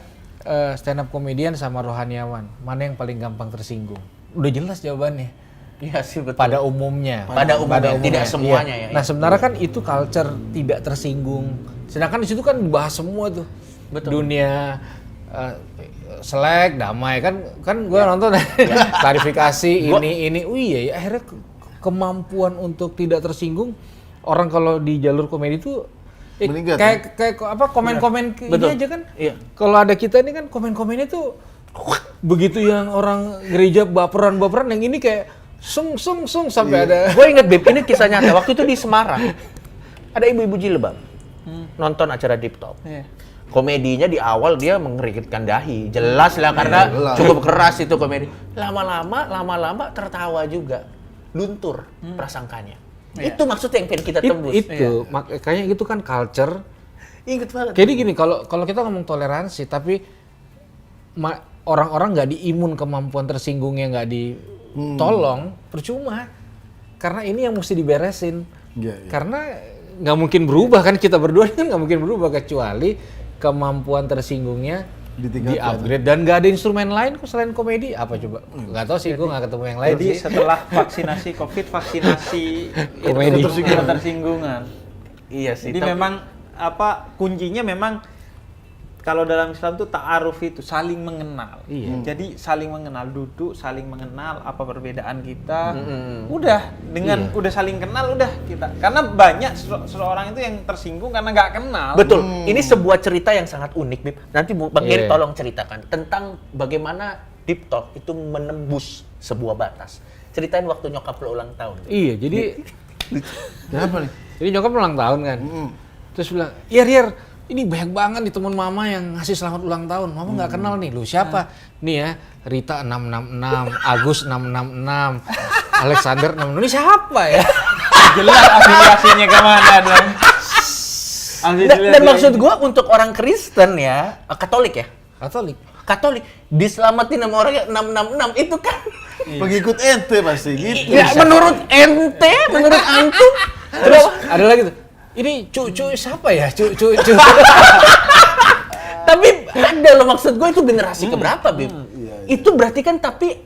stand up komedian sama rohaniawan, mana yang paling gampang tersinggung? Udah jelas jawabannya. Iya sih, betul. Pada umumnya. Pada umumnya. Tidak semuanya ya. Nah sebenarnya kan itu culture tidak tersinggung. Sedangkan di situ kan dibahas semua tuh. Betul. Dunia selek, damai kan gue nonton klarifikasi ini. Iya, akhirnya kemampuan untuk tidak tersinggung. Orang kalau di jalur komedi itu kayak apa komen-komen ini aja kan. Iya. Kalau ada kita ini kan komen-komennya tuh begitu, yang orang gereja baperan yang ini kayak sung sampai ada. Gue inget Beb, ini kisah nyata. Waktu itu di Semarang ada ibu-ibu jilbab nonton acara Deep Talk. Komedinya di awal dia mengerikitkan dahi, jelas lah karena cukup keras itu komedi. Lama-lama tertawa juga, luntur prasangkanya. Itu maksudnya yang pengen kita tembus. Itu makanya itu kan culture. Ingat banget. Jadi gini, kalau kita ngomong toleransi, tapi orang-orang nggak diimun kemampuan tersinggungnya, nggak ditolong, percuma. Karena ini yang mesti diberesin. Karena nggak mungkin berubah kan, kita berdua kan nggak mungkin berubah kecuali kemampuan tersinggungnya Ditingkatkan. di-upgrade dan nggak ada instrumen lain kok selain komedi apa coba? Nggak tahu sih, gue nggak ketemu yang lain Jadi sih. setelah vaksinasi COVID, vaksinasi Komedi. ketersinggungan. Iya sih. Jadi tapi- memang kuncinya memang kalau dalam Islam tuh ta'aruf itu saling mengenal. Iya. Jadi saling mengenal, duduk, saling mengenal apa perbedaan kita. Udah dengan udah saling kenal udah kita. Karena banyak seseorang itu yang tersinggung karena nggak kenal. Betul. Ini sebuah cerita yang sangat unik, Bib. Nanti Bang Geri Iya. tolong ceritakan tentang bagaimana Deep Talk itu menembus sebuah batas. Ceritain waktu nyokap lo ulang tahun. Iya, jadi Kenapa nih? jadi nyokap ulang tahun kan. Terus bilang, "Yer, ini banyak banget nih teman mama yang ngasih selamat ulang tahun. Mama nggak kenal nih. Lu siapa?" Nih ya, Rita 666, Agus 666, Alexander 666. Ini siapa ya? Jelas afiliasinya kemana dong? Dan maksud gua untuk orang Kristen ya, Katolik ya, Katolik. Katolik diselamatin sama orang yang 666 itu kan. Pengikut ente pasti gitu. Ya menurut ente, menurut antum. Terus ada lagi tuh. Ini cu siapa ya? Cu. Tapi ada loh, maksud gue itu generasi keberapa, Bib? Itu berarti kan tapi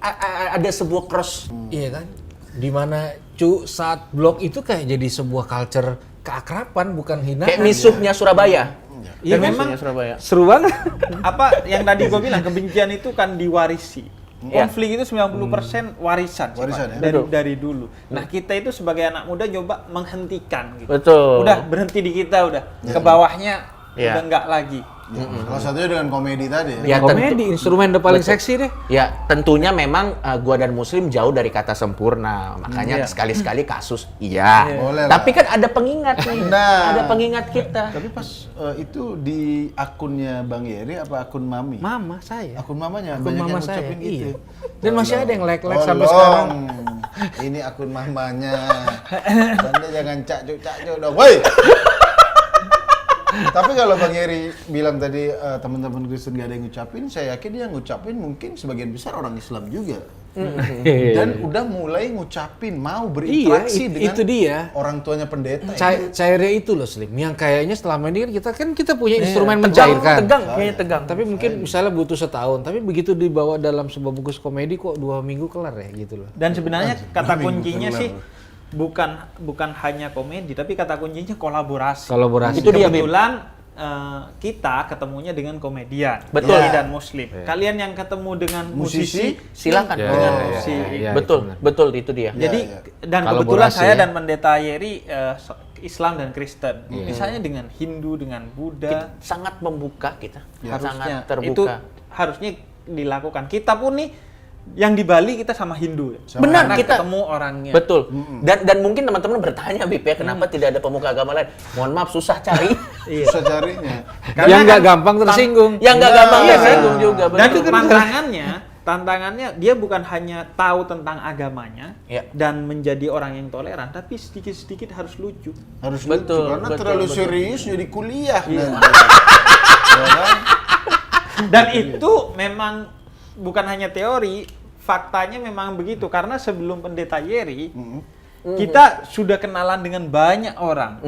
ada sebuah cross. Iya kan? Dimana saat blog itu kayak jadi sebuah culture keakraban bukan hinaan. Kayak misuhnya Surabaya. Ya Dan memang misuhnya Surabaya. Seru banget. apa yang tadi gue bilang, kebencian itu kan diwarisi. Konflik itu 90% warisan, sih, Warisan, Pak, ya? dari dulu. Nah, kita itu sebagai anak muda coba menghentikan gitu. Betul. Udah berhenti di kita udah. Ke bawahnya Ya. udah enggak lagi. Salah satunya dengan komedi tadi ya. Ya, Komedi, instrumen udah paling Betul. seksi deh. Ya, tentunya memang gua dan Muslim jauh dari kata sempurna. Makanya Iya. sekali-sekali kasus. Iya. Boleh Tapi lah. kan ada pengingat nih. Nah. Ada pengingat kita. Tapi pas itu di akunnya Bang Yeri apa akun Mami? Mama saya. Akun mamanya, Akun banyak mama yang saya, ngucapin iya. gitu. Dan masih ada yang like-like sampai Tolong. sekarang. Ini akun mamanya. Anda jangan cak-cuk dong, woi. Tapi kalau Bang Yeri bilang tadi teman-teman Kristen gak ada yang ngucapin, saya yakin dia ngucapin mungkin sebagian besar orang Islam juga. Dan udah mulai ngucapin, mau berinteraksi dengan itu dia. orang tuanya pendeta. Cairnya itu loh Slim, yang kayaknya selama ini kan kita punya instrumen mencairkan. Tegang, kayaknya tegang. Tapi mungkin misalnya butuh setahun, tapi begitu dibawa dalam sebuah bungkus komedi kok 2 minggu kelar ya gitu loh. Dan sebenarnya kata minggu kuncinya kelar. sih bukan hanya komedi, tapi kata kuncinya kolaborasi. Kolaborasi. Itu dia, Bib. Kebetulan kita ketemunya dengan komedian, Betul. Komedi dan Muslim. Kalian yang ketemu dengan musisi, Silakan. Ya, dengan ya, musisi. ya. Betul, itu benar. betul itu dia. Jadi Ya. dan Kolaborasi kebetulan saya ya. dan Pendeta Yeri Islam dan Kristen. Misalnya dengan Hindu, dengan Buddha, Sangat membuka kita. harusnya Sangat terbuka. itu harusnya dilakukan. Kita pun nih yang di Bali kita sama Hindu. Benar, Karena kita ketemu orangnya. Betul. Dan mungkin teman-teman bertanya, Bip ya, kenapa tidak ada pemuka agama lain? Mohon maaf, susah cari. Susah carinya. Yang nggak kan gampang tersinggung. Yang nggak Nah, gampang iya. tersinggung juga. Dan Betul. tantangannya dia bukan hanya tahu tentang agamanya Ya. dan menjadi orang yang toleran, tapi sedikit-sedikit harus lucu. Harus Betul, lucu, karena betul, terlalu betul. serius jadi kuliah Iya. nanti. Ya kan? Dan itu memang bukan hanya teori, faktanya memang begitu. Karena sebelum Pendeta Yeri, kita sudah kenalan dengan banyak orang.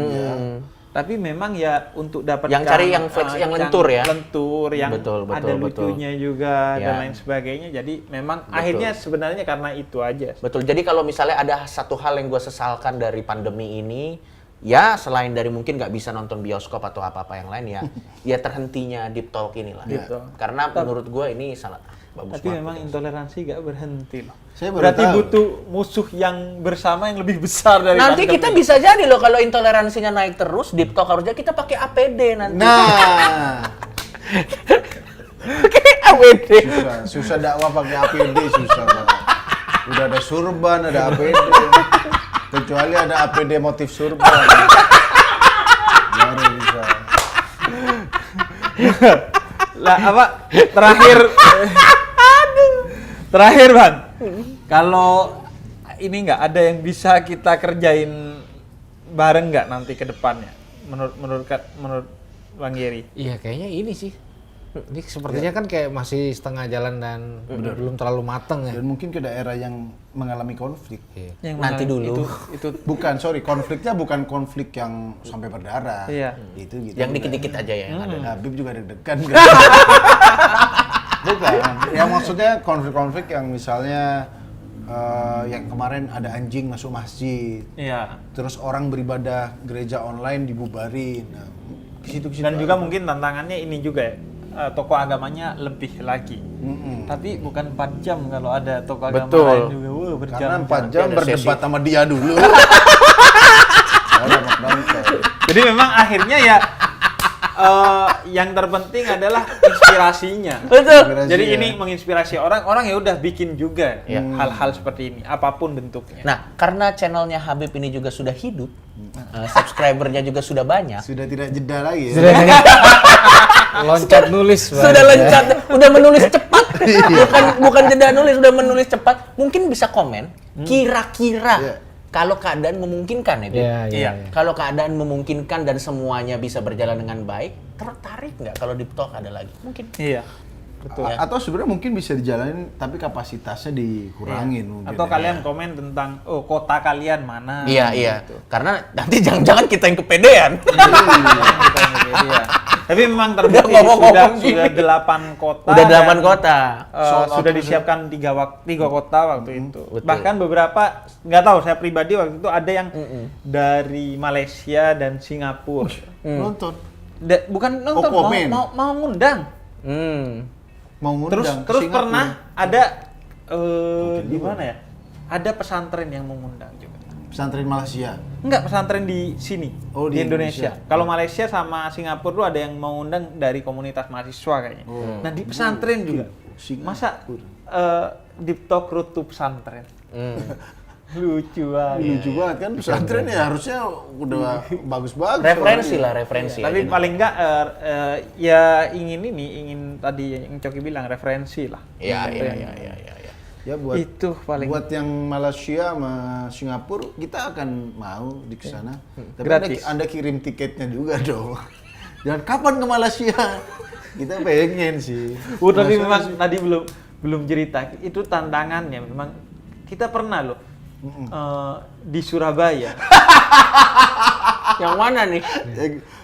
Tapi memang ya untuk dapat Yang cari yang flex, yang lentur ya. Lentur, yang Betul, ada betul. lucunya juga Ya. dan lain sebagainya. Jadi memang Betul. akhirnya sebenarnya karena itu aja. Betul. Jadi kalau misalnya ada satu hal yang gue sesalkan dari pandemi ini, ya selain dari mungkin nggak bisa nonton bioskop atau apa-apa yang lain ya, ya terhentinya Deep Talk inilah. Deep Talk. Karena menurut gue ini sangat bagus Tapi banget. memang intoleransi gak berhenti loh. Saya baru Berarti tahu. butuh musuh yang bersama yang lebih besar dari Nanti pandemi. kita bisa jadi loh kalau intoleransinya naik terus, Deep Talk harusnya kita pakai APD nanti. Nah, Pakai APD. susah dakwah pakai APD susah. Pak. Udah ada surban, ada APD. Kecuali ada APD motif surban. Baru bisa. Lah apa terakhir Bang, kalau ini nggak ada yang bisa kita kerjain bareng nggak nanti ke depannya menurut Bang Yeri? Iya kayaknya ini sih. Ini sepertinya kan kayak masih setengah jalan dan belum terlalu matang ya. Dan mungkin ke daerah yang mengalami konflik. Yang Nanti mana dulu. itu Bukan, konfliknya bukan konflik yang sampai berdarah. Iya. Itu gitu. Yang dikit-dikit aja ya yang ada. Habib juga deg-degan kan. Bukan. Ya maksudnya konflik-konflik yang misalnya yang kemarin ada anjing masuk masjid. Iya. Terus orang beribadah gereja online dibubarin. Nah, ke situ Dan juga mungkin tantangannya ini juga ya. Tokoh agamanya lebih lagi. Tapi bukan 4 jam kalau ada tokoh agama Betul. lain juga. Wah, berjam. karena 4 jam Ada berdebat sesi. sama dia dulu. Jadi memang akhirnya ya yang terpenting adalah inspirasinya. Betul. Jadi Inspirasi, ini ya. menginspirasi orang ya udah bikin juga Iya. hal-hal seperti ini, apapun bentuknya. Nah, karena channelnya Habib ini juga sudah hidup, subscribernya juga sudah banyak. Sudah tidak jeda lagi ya. Sudah loncat nulis. Sudah loncat, udah menulis cepat. bukan jeda nulis, udah menulis cepat. Mungkin bisa komen kira-kira Iya. kalau keadaan memungkinkan ya, Bib. Iya. Iya. Kalau keadaan memungkinkan dan semuanya bisa berjalan dengan baik, tertarik nggak kalau di Talk ada lagi? Mungkin. Iya. Betul. Atau sebenarnya mungkin bisa dijalanin tapi kapasitasnya dikurangin mungkin. Atau ya. kalian komen tentang kota kalian mana? Iya. Karena nanti jangan-jangan kita yang kepedean. Iya. Tapi memang terbukti ngomong-ngomong sudah gini. 8 kota. Udah 8 dan, kota. sudah disiapkan 3 kota waktu itu. betul. Bahkan beberapa nggak tahu, saya pribadi waktu itu ada yang dari Malaysia dan Singapura. Nonton. Bukan nonton, komen. mau ngundang. Mau ngundang ke Terus Singapura. pernah ada di mana ya? Ada pesantren yang mengundang juga. Pesantren Malaysia. Enggak, pesantren di sini, Oh, di di Indonesia. Indonesia. Kalau Malaysia sama Singapura tuh ada yang mau undang dari komunitas mahasiswa kayaknya. Nah, di pesantren juga. Singapura. Masa Deep Talk Road to pesantren? Lucu banget. Lucu banget kan pesantren ya harusnya udah bagus-bagus. Referensi. Tapi paling enggak ya ingin tadi yang Coki bilang referensi lah. Iya. Ya buat Itu paling buat yang Malaysia sama Singapura kita akan mau di sana. Tapi Gratis. anda kirim tiketnya juga dong. Dan kapan ke Malaysia? Kita pengen sih. Tapi memang tadi belum cerita. Itu tantangannya memang kita pernah loh di Surabaya. Yang mana nih?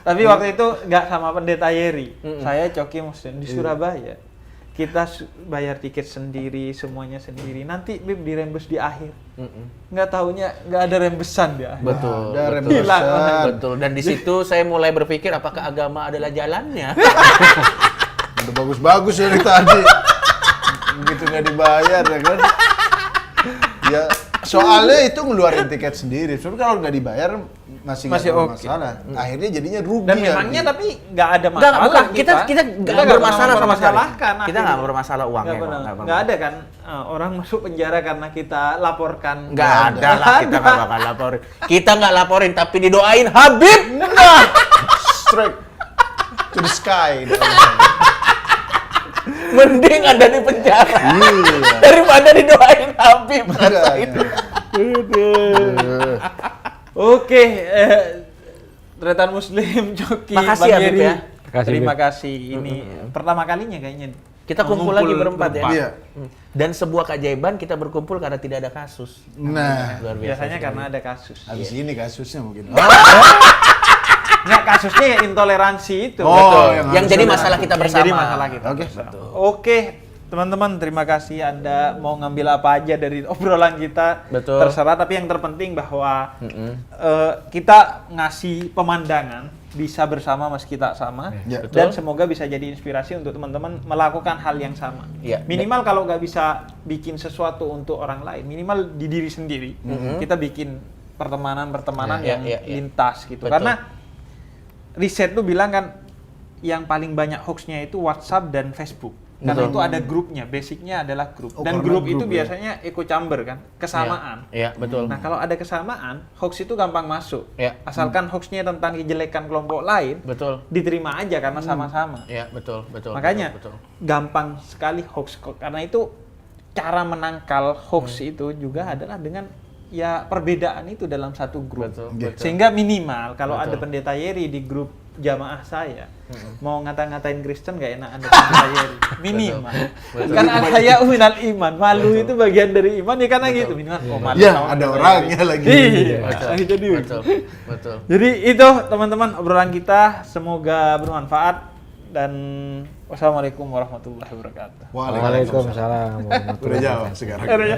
Tapi waktu itu nggak sama pendeta Yeri. Saya Coki Muslim di Surabaya. Kita bayar tiket sendiri, semuanya sendiri. Nanti Bib dirembes di akhir. Nggak taunya nggak ada rembesan di akhir. Betul. Ada betul. rembesan. Betul. Dan di situ saya mulai berpikir apakah agama adalah jalannya? Udah bagus-bagus dari tadi. Begitu nggak dibayar ya kan. Ya soalnya itu ngeluarin tiket sendiri. Soalnya kalau nggak dibayar masih Masih nggak oke. masalah. Akhirnya jadinya rugi. Dan ya, memangnya gitu. tapi nggak ada Enggak, masalah. bukan. Kita nggak bermasalah sama sekali. Mempermasalahkan Kita akhirnya. nggak bermasalah uangnya. Nggak ada kan orang masuk penjara karena kita laporkan. Nggak ada lah, kita nggak bakal laporin. Kita nggak laporin, tapi didoain Habib. Straight to the sky. Mending ada di penjara Iya. daripada didoain Habib. Rasain. Oke, Retan Muslim Coki Makasih, Bang Habib, Yeri. ya. Makasih, Terima Habib. kasih. Ini pertama kalinya kayaknya. Kita kumpul lagi berempat ya. Iya. Dan sebuah keajaiban kita berkumpul karena tidak ada kasus. Nah, Luar biasa. Biasanya karena ada kasus. habis ini kasusnya mungkin. Nggak, kasusnya ya intoleransi itu. Oh, Betul. yang Yang harus jadi ada. masalah kita Yang bersama. jadi masalah kita. Oke. Oke, teman-teman, terima kasih Anda mau ngambil apa aja dari obrolan kita. Betul. Terserah, tapi yang terpenting bahwa kita ngasih pemandangan bisa bersama meski tak sama, Ya. dan Betul. semoga bisa jadi inspirasi untuk teman-teman melakukan hal yang sama. Ya. Minimal kalau nggak bisa bikin sesuatu untuk orang lain, minimal di diri sendiri, kita bikin pertemanan-pertemanan Ya, yang ya, ya. lintas gitu. Betul. Karena riset tuh bilang kan yang paling banyak hoaxnya itu WhatsApp dan Facebook. Karena Betul. itu ada grupnya, basicnya adalah grup. Oh, Dan karena grup itu grup, ya. biasanya echo chamber kan, kesamaan. Iya, betul. Nah kalau ada kesamaan, hoax itu gampang masuk. Ya. Asalkan hoaxnya tentang kejelekan kelompok lain, Betul. diterima aja karena sama-sama. Iya, betul. Makanya betul. gampang sekali hoax. Karena itu cara menangkal hoax itu juga adalah dengan ya perbedaan itu dalam satu grup. Betul, betul. Sehingga minimal kalau Betul. ada pendeta Yeri di grup jamaah saya mau ngata-ngatain Kristen gak enak Anda Bayeri minimal. Kan saya minal iman, malu itu bagian dari iman ya karena gitu minimal. Oh, malu Ya, sama ada Anda orangnya Bayeri. lagi. Iya. Jadi Betul. Jadi itu teman-teman obrolan kita, semoga bermanfaat dan wassalamualaikum warahmatullahi wabarakatuh. Waalaikumsalam. Waalaikumsalam warahmatullahi Udah jawab wabarakatuh. sekarang. Ada ya?